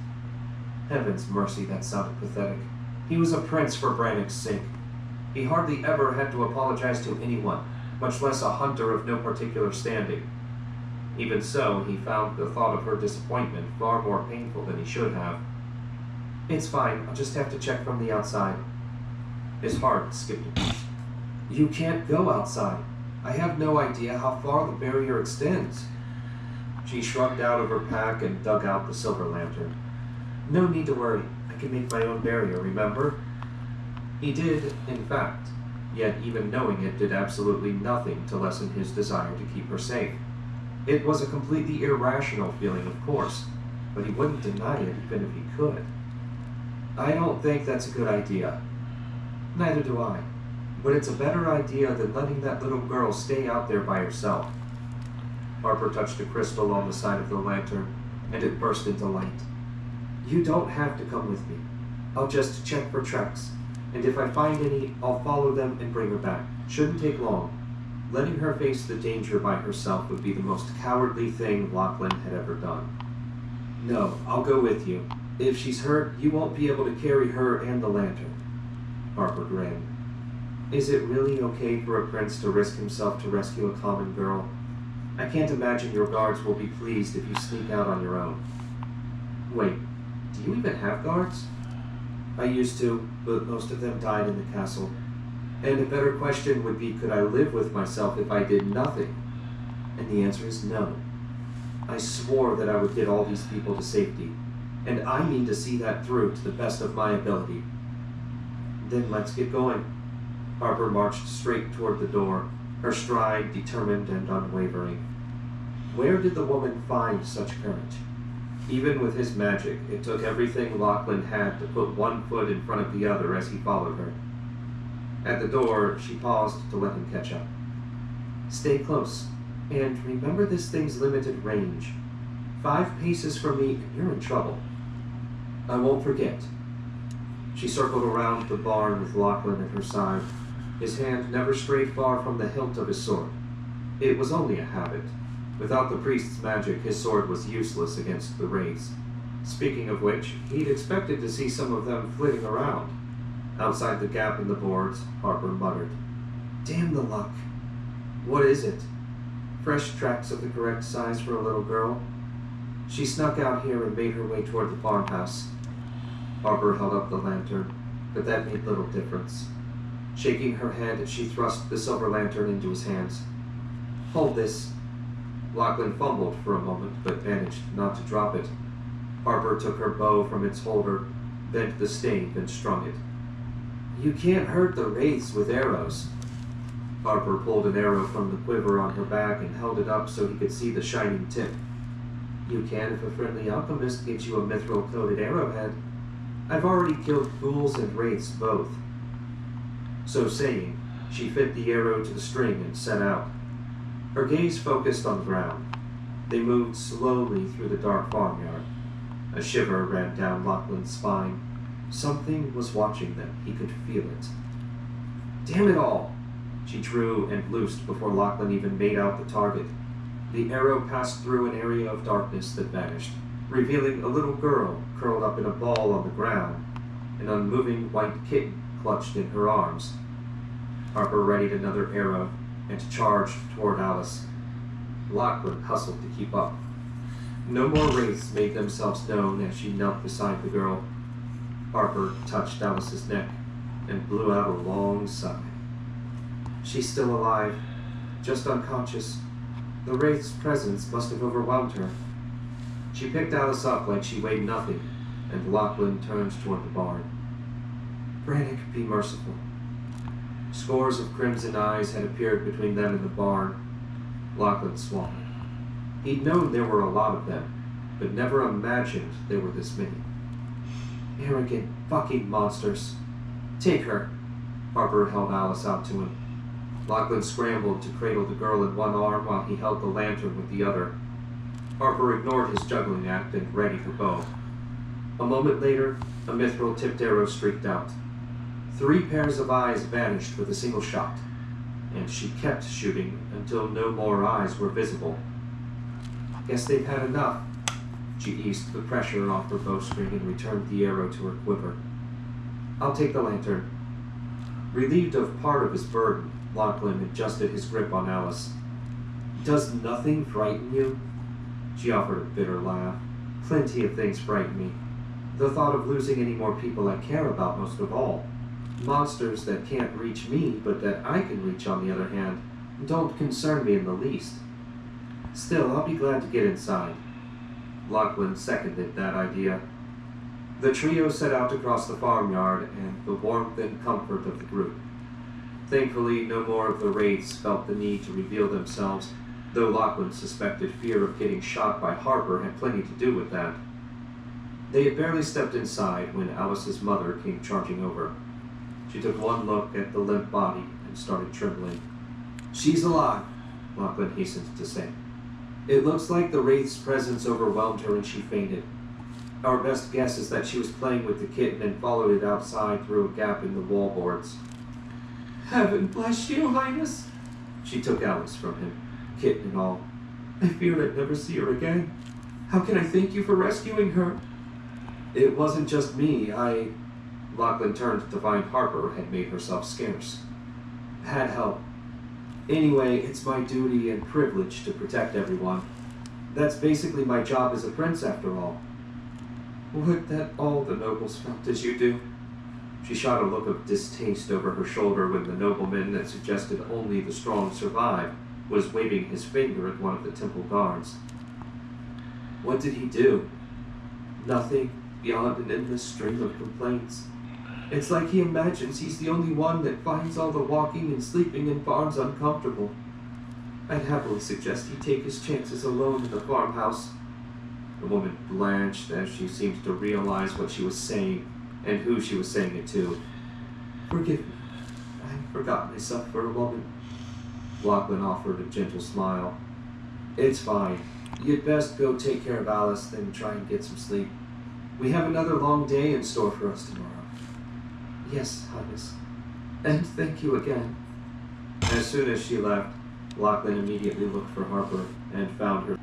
Heaven's mercy, that sounded pathetic. He was a prince for Brannick's sake. He hardly ever had to apologize to anyone, much less a hunter of no particular standing. Even so, he found the thought of her disappointment far more painful than he should have. "It's fine. I'll just have to check from the outside." His heart skipped a beat. "You can't go outside. I have no idea how far the barrier extends." She shrugged out of her pack and dug out the silver lantern. "No need to worry. I can make my own barrier, remember?" He did, in fact, yet even knowing it did absolutely nothing to lessen his desire to keep her safe. It was a completely irrational feeling, of course, but he wouldn't deny it even if he could. "I don't think that's a good idea." "Neither do I. But it's a better idea than letting that little girl stay out there by herself." Harper touched a crystal on the side of the lantern, and it burst into light. "You don't have to come with me. I'll just check for tracks, and if I find any, I'll follow them and bring her back. Shouldn't take long." Letting her face the danger by herself would be the most cowardly thing Lachlan had ever done. "No, I'll go with you. If she's hurt, you won't be able to carry her and the lantern." Harper grinned. "Is it really okay for a prince to risk himself to rescue a common girl? I can't imagine your guards will be pleased if you sneak out on your own." "Wait, do you even have guards?" "I used to, but most of them died in the castle. And a better question would be, could I live with myself if I did nothing? And the answer is no. I swore that I would get all these people to safety, and I mean to see that through to the best of my ability." "Then let's get going." Harper marched straight toward the door, her stride determined and unwavering. Where did the woman find such courage? Even with his magic, it took everything Lachlan had to put one foot in front of the other as he followed her. At the door, she paused to let him catch up. "Stay close, and remember this thing's limited range. 5 paces from me, and you're in trouble." "I won't forget." She circled around the barn with Lachlan at her side. His hand never strayed far from the hilt of his sword. It was only a habit. Without the priest's magic, his sword was useless against the wraiths. Speaking of which, he'd expected to see some of them flitting around. Outside the gap in the boards, Harper muttered, "Damn the luck. What is it? Fresh tracks of the correct size for a little girl?" She snuck out here and made her way toward the farmhouse. Harper held up the lantern, but that made little difference. Shaking her head, she thrust the silver lantern into his hands. "Hold this." Lachlan fumbled for a moment, but managed not to drop it. Harper took her bow from its holder, bent the stave, and strung it. "You can't hurt the wraiths with arrows." Harper pulled an arrow from the quiver on her back and held it up so he could see the shining tip. "You can if a friendly alchemist gives you a mithril-coated arrowhead. I've already killed ghouls and wraiths both." So saying, she fit the arrow to the string and set out. Her gaze focused on the ground. They moved slowly through the dark farmyard. A shiver ran down Lachlan's spine. Something was watching them. He could feel it. "Damn it all!" She drew and loosed before Lachlan even made out the target. The arrow passed through an area of darkness that vanished, revealing a little girl curled up in a ball on the ground, an unmoving white kitten clutched in her arms. Harper readied another arrow and charged toward Alice. Lachlan hustled to keep up. No more wraiths made themselves known as she knelt beside the girl. Harper touched Alice's neck and blew out a long sigh. "She's still alive, just unconscious. The wraith's presence must have overwhelmed her." She picked Alice up like she weighed nothing, and Lachlan turned toward the barn. "Brannick, be merciful." Scores of crimson eyes had appeared between them and the barn. Lachlan swallowed. He'd known there were a lot of them, but never imagined there were this many. "Arrogant fucking monsters. Take her." Harper held Alice out to him. Lachlan scrambled to cradle the girl in one arm while he held the lantern with the other. Harper ignored his juggling act and readied her bow. A moment later, a mithril-tipped arrow streaked out. 3 pairs of eyes vanished with a single shot, and she kept shooting until no more eyes were visible. "Guess they've had enough." She eased the pressure off her bowstring and returned the arrow to her quiver. "I'll take the lantern." Relieved of part of his burden, Lachlan adjusted his grip on Alice. "Does nothing frighten you?" She offered a bitter laugh. "Plenty of things frighten me. The thought of losing any more people I care about most of all. Monsters that can't reach me, but that I can reach, on the other hand, don't concern me in the least. Still, I'll be glad to get inside." Lachlan seconded that idea. The trio set out across the farmyard and the warmth and comfort of the group. Thankfully, no more of the wraiths felt the need to reveal themselves, though Lachlan suspected fear of getting shot by Harper had plenty to do with that. They had barely stepped inside when Alice's mother came charging over. She took one look at the limp body and started trembling. "She's alive," Lachlan hastened to say. "It looks like the wraith's presence overwhelmed her and she fainted. Our best guess is that she was playing with the kitten and followed it outside through a gap in the wallboards." "Heaven bless you, Highness!" She took Alice from him, kitten and all. "I feared I'd never see her again. How can I thank you for rescuing her?" "It wasn't just me. Lachlan turned to find Harper had made herself scarce. "Had help. Anyway, it's my duty and privilege to protect everyone. That's basically my job as a prince, after all." "Would that all the nobles felt as you do?" She shot a look of distaste over her shoulder when the nobleman that suggested only the strong survive was waving his finger at one of the temple guards. "What did he do?" "Nothing beyond an endless string of complaints. It's like he imagines he's the only one that finds all the walking and sleeping in farms uncomfortable. I'd happily suggest he take his chances alone in the farmhouse." The woman blanched as she seemed to realize what she was saying and who she was saying it to. "Forgive me. I forgot myself for a moment." Lachlan offered a gentle smile. "It's fine. You'd best go take care of Alice, then try and get some sleep. We have another long day in store for us tomorrow." "Yes, Highness. And thank you again." As soon as she left, Lachlan immediately looked for Harper and found her.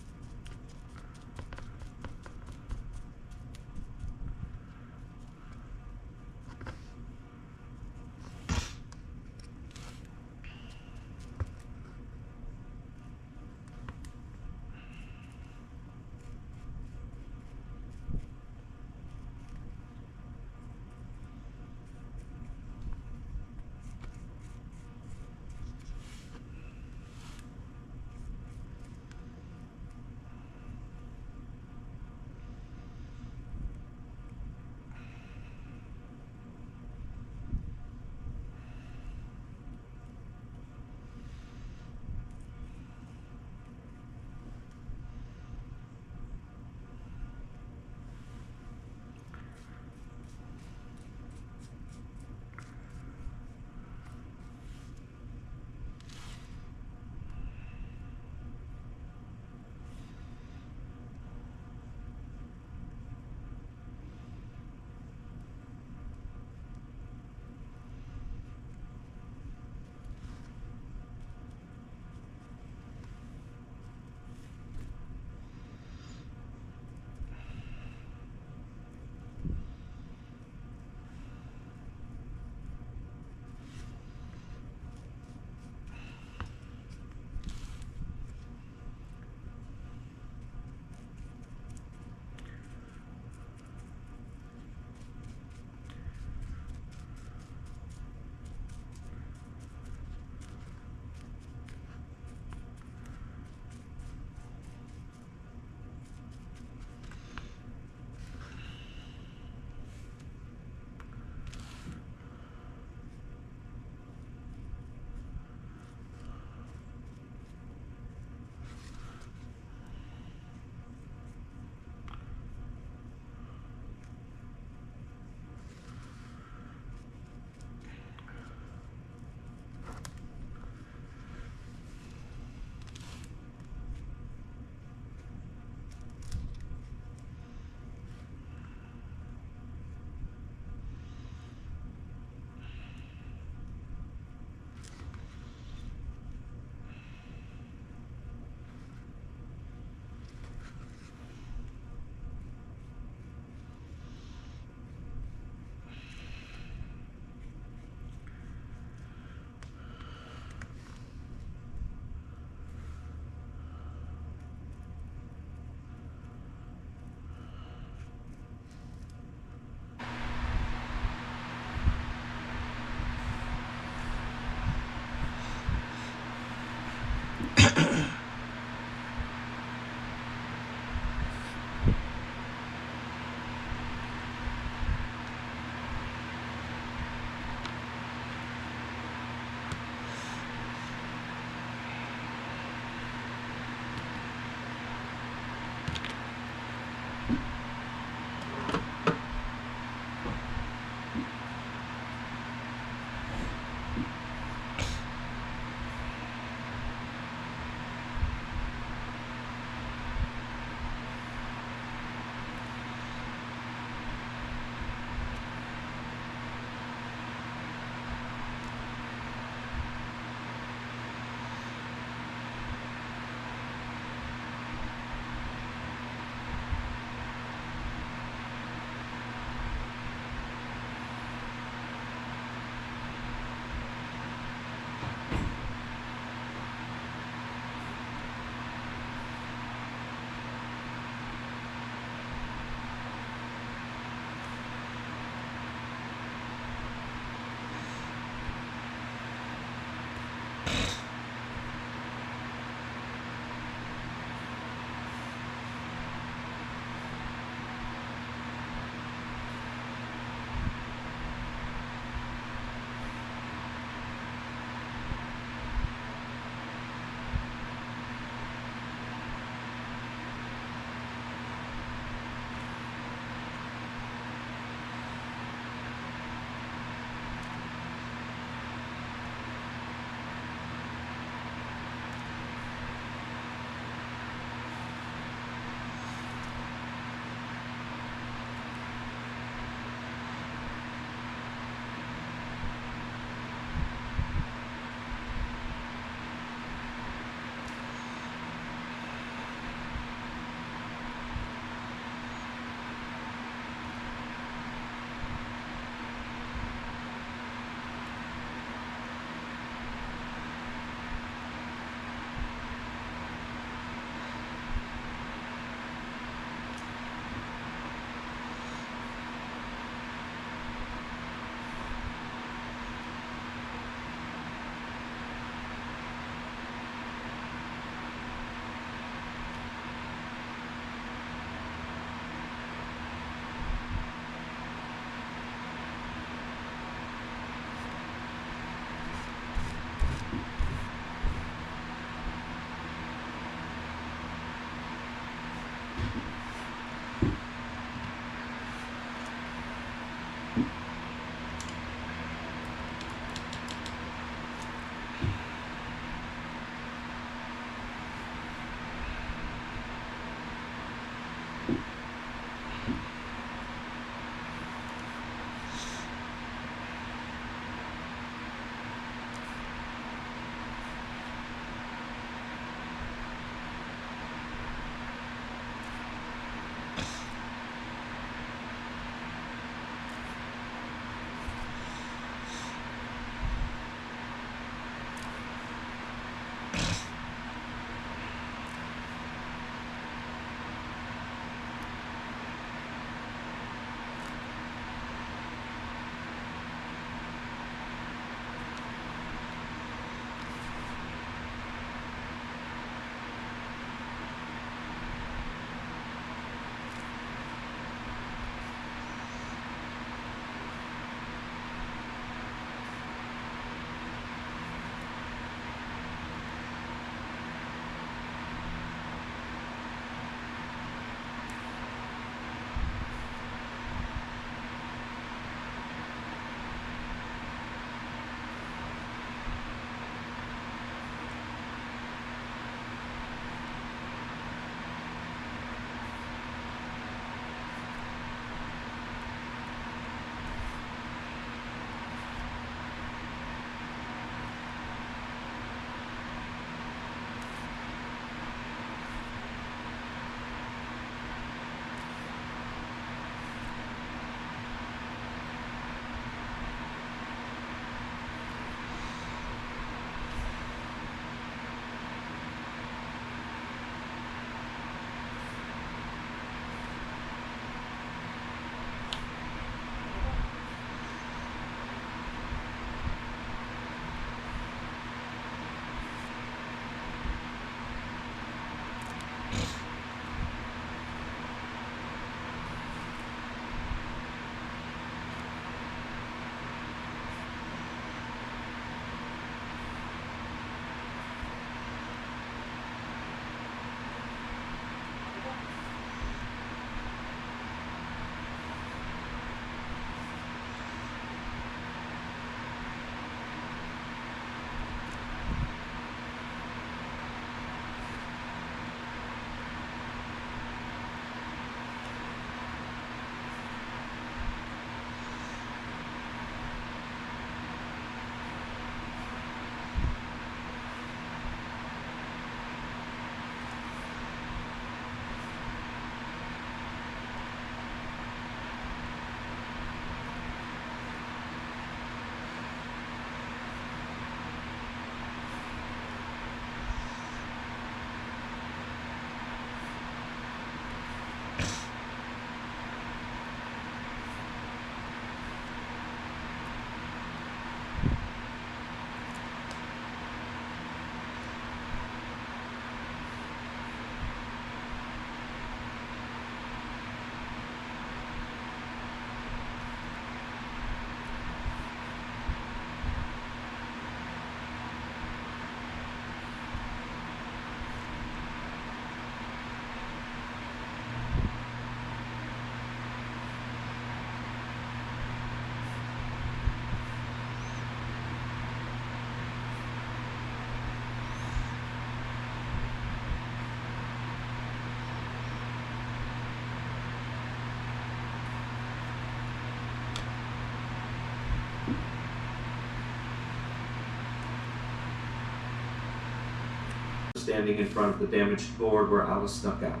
standing in front of the damaged board where Alice snuck out.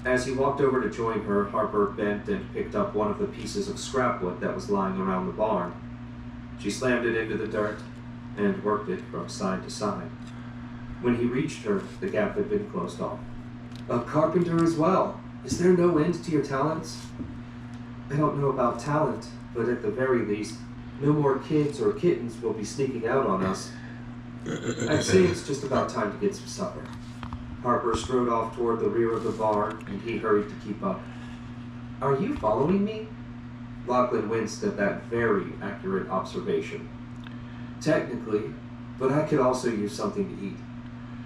As he walked over to join her, Harper bent and picked up one of the pieces of scrapwood that was lying around the barn. She slammed it into the dirt and worked it from side to side. When he reached her, the gap had been closed off. A carpenter as well. Is there no end to your talents? I don't know about talent, but at the very least, no more kids or kittens will be sneaking out on us. I'd say it's just about time to get some supper. Harper strode off toward the rear of the barn, and he hurried to keep up. Are you following me? Lachlan winced at that very accurate observation. Technically, but I could also use something to eat.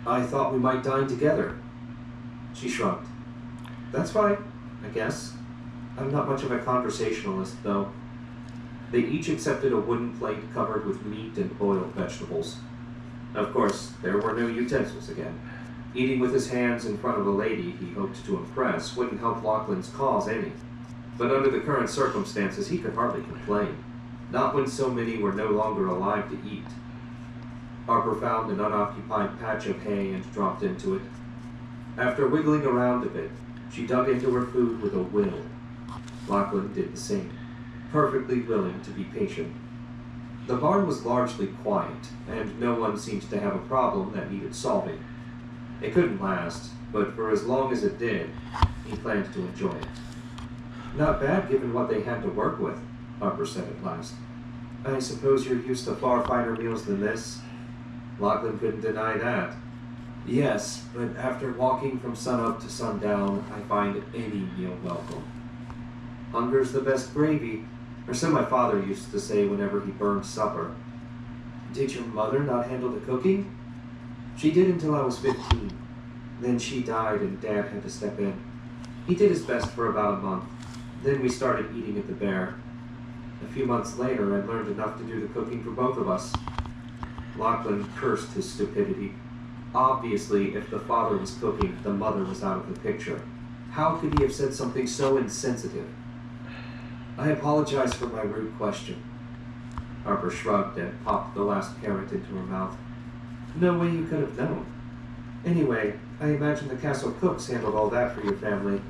I thought we might dine together. She shrugged. That's fine, I guess. I'm not much of a conversationalist, though. They each accepted a wooden plate covered with meat and boiled vegetables. Of course, there were no utensils again. Eating with his hands in front of a lady he hoped to impress wouldn't help Lachlan's cause any. But under the current circumstances, he could hardly complain. Not when so many were no longer alive to eat. Harper found an unoccupied patch of hay and dropped into it. After wiggling around a bit, she dug into her food with a will. Lachlan did the same, perfectly willing to be patient. The barn was largely quiet, and no one seemed to have a problem that needed solving. It couldn't last, but for as long as it did, he planned to enjoy it. Not bad given what they had to work with, Harper said at last. I suppose you're used to far finer meals than this? Lachlan couldn't deny that. Yes, but after walking from sunup to sundown, I find any meal welcome. Hunger's the best gravy, or so my father used to say whenever he burned supper. Did your mother not handle the cooking? She did until I was 15. Then she died and Dad had to step in. He did his best for about a month. Then we started eating at the Bear. A few months later, I learned enough to do the cooking for both of us. Lachlan cursed his stupidity. Obviously, if the father was cooking, the mother was out of the picture. How could he have said something so insensitive? I apologize for my rude question. Harper shrugged and popped the last carrot into her mouth. No way you could have known. Anyway, I imagine the castle cooks handled all that for your family.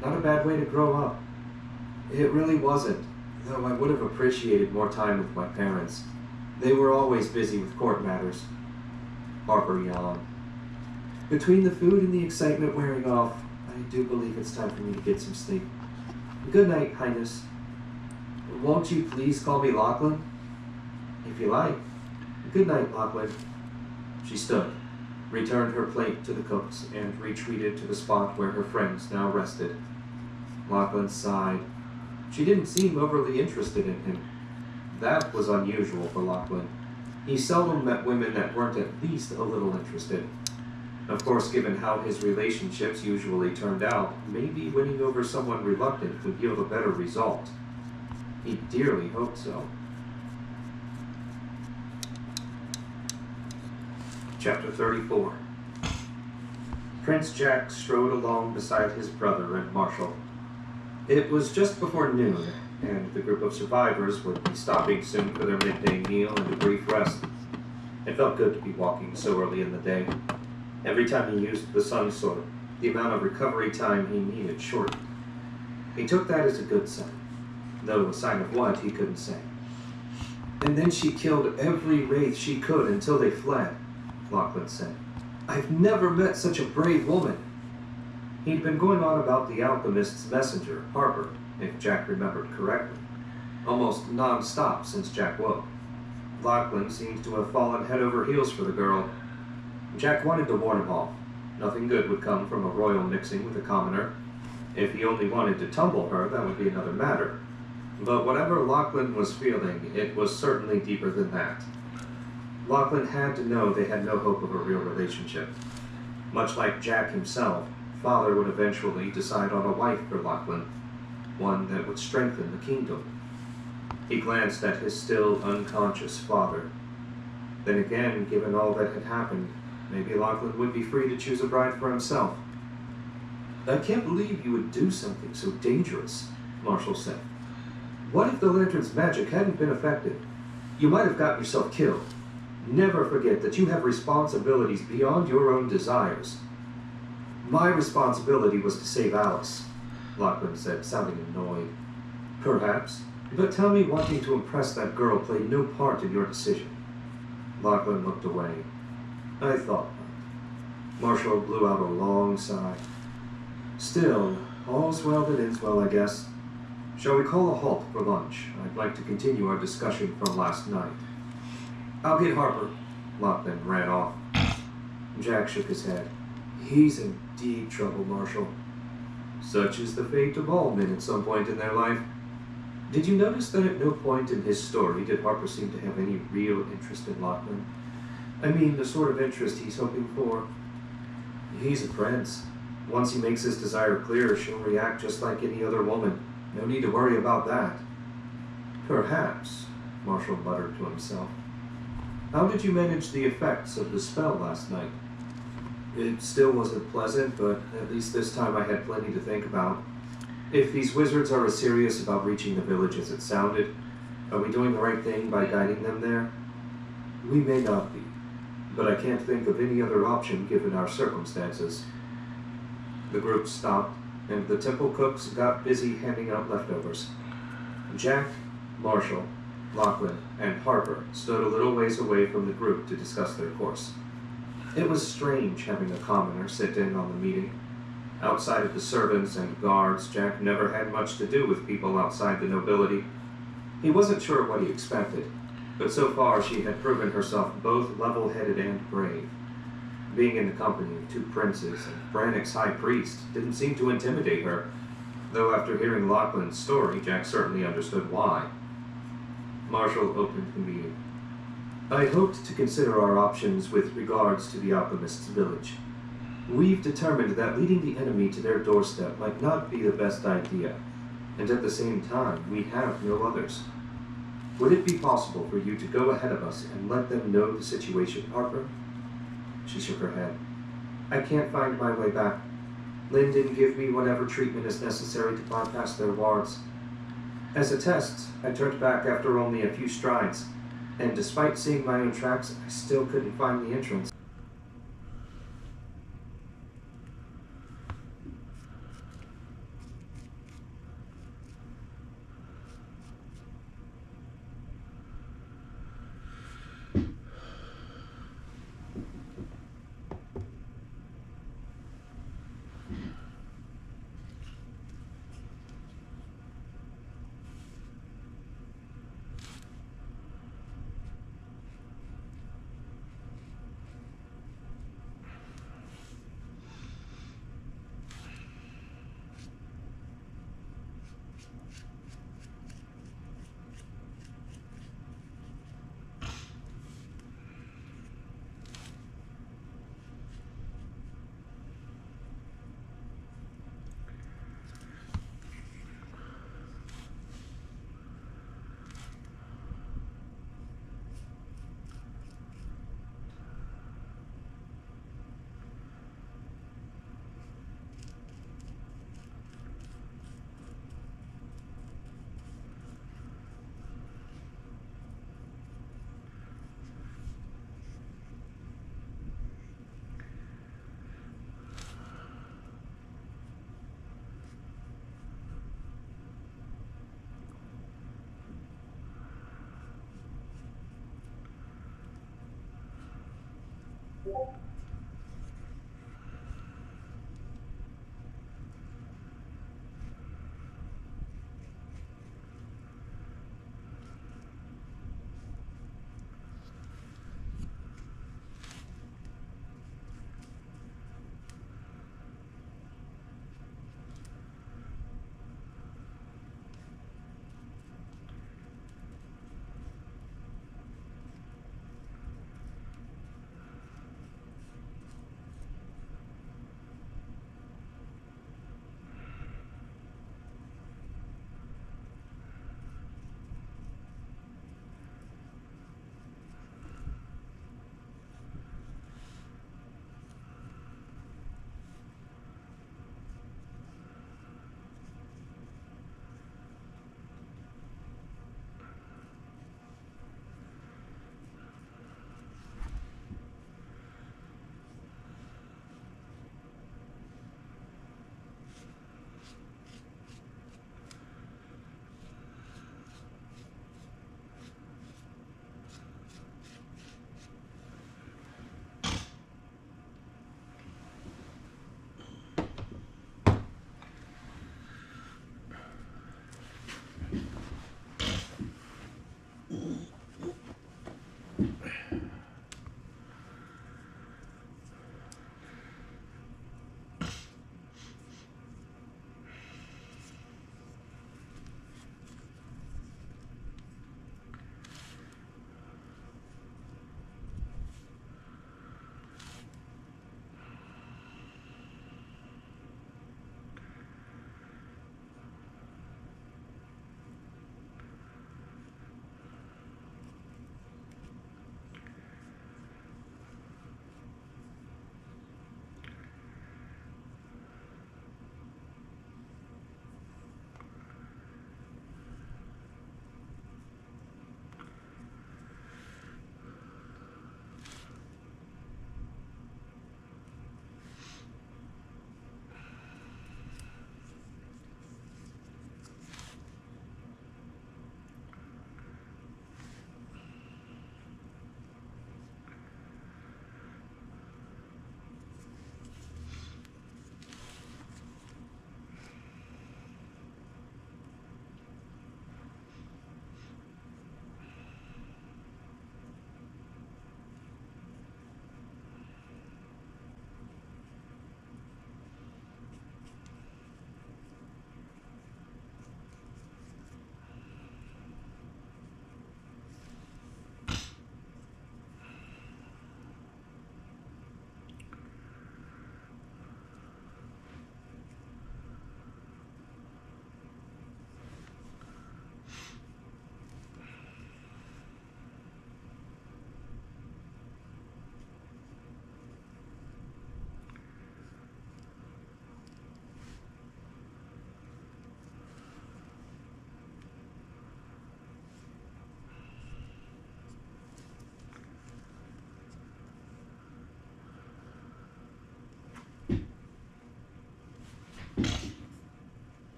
Not a bad way to grow up. It really wasn't, though I would have appreciated more time with my parents. They were always busy with court matters. Harper yawned. Between the food and the excitement wearing off, I do believe it's time for me to get some sleep. Good night, Highness. Won't you please call me Lachlan? If you like. Good night, Lachlan. She stood, returned her plate to the cooks, and retreated to the spot where her friends now rested. Lachlan sighed. She didn't seem overly interested in him. That was unusual for Lachlan. He seldom met women that weren't at least a little interested. Of course, given how his relationships usually turned out, maybe winning over someone reluctant would yield a better result. He dearly hoped so. Chapter 34. Prince Jack strode along beside his brother and Marshal. It was just before noon, and the group of survivors would be stopping soon for their midday meal and a brief rest. It felt good to be walking so early in the day. Every time he used the sun sword, the amount of recovery time he needed shortened. He took that as a good sign, though a sign of what he couldn't say. And then she killed every wraith she could until they fled, Lachlan said. I've never met such a brave woman. He'd been going on about the alchemist's messenger, Harper, if Jack remembered correctly, almost non-stop since Jack woke. Lachlan seemed to have fallen head over heels for the girl. Jack wanted to warn him off. Nothing good would come from a royal mixing with a commoner. If he only wanted to tumble her, that would be another matter. But whatever Lachlan was feeling, it was certainly deeper than that. Lachlan had to know they had no hope of a real relationship. Much like Jack himself, Father would eventually decide on a wife for Lachlan, one that would strengthen the kingdom. He glanced at his still unconscious father. Then again, given all that had happened, maybe Lachlan would be free to choose a bride for himself. I can't believe you would do something so dangerous, Marshall said. What if the lantern's magic hadn't been effective? You might have gotten yourself killed. Never forget that you have responsibilities beyond your own desires. My responsibility was to save Alice, Lachlan said, sounding annoyed. Perhaps, but tell me wanting to impress that girl played no part in your decision. Lachlan looked away. I thought not. Marshall blew out a long sigh. Still, all's well that ends well, I guess. Shall we call a halt for lunch? I'd like to continue our discussion from last night. I'll get Harper. Lachlan ran off. Jack shook his head. He's in deep trouble, Marshall. Such is the fate of all men at some point in their life. Did you notice that at no point in his story did Harper seem to have any real interest in Lachlan? I mean, the sort of interest he's hoping for. He's a prince. Once he makes his desire clear, she'll react just like any other woman. No need to worry about that. Perhaps, Marshall muttered to himself. How did you manage the effects of the spell last night? It still wasn't pleasant, but at least this time I had plenty to think about. If these wizards are as serious about reaching the village as it sounded, are we doing the right thing by guiding them there? We may not be, but I can't think of any other option given our circumstances. The group stopped, and the temple cooks got busy handing out leftovers. Jack, Marshall, Lachlan, and Harper stood a little ways away from the group to discuss their course. It was strange having a commoner sit in on the meeting. Outside of the servants and guards, Jack never had much to do with people outside the nobility. He wasn't sure what he expected, but so far she had proven herself both level-headed and brave. Being in the company of two princes and Brannick's high priest didn't seem to intimidate her, though after hearing Lachlan's story, Jack certainly understood why. Marshall opened the meeting. I hoped to consider our options with regards to the alchemist's village. We've determined that leading the enemy to their doorstep might not be the best idea, and at the same time, we have no others. Would it be possible for you to go ahead of us and let them know the situation, Harper? She shook her head. I can't find my way back. Lynn didn't give me whatever treatment is necessary to bypass their wards. As a test, I turned back after only a few strides, and despite seeing my own tracks, I still couldn't find the entrance.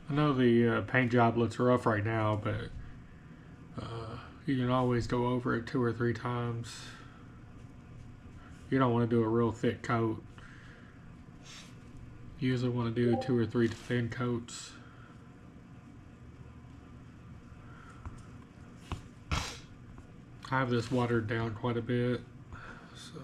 I know the paint job looks rough right now, but you can always go over it 2 or 3 times. You don't want to do a real thick coat. You usually want to do 2 or 3 thin coats. I have this watered down quite a bit, so.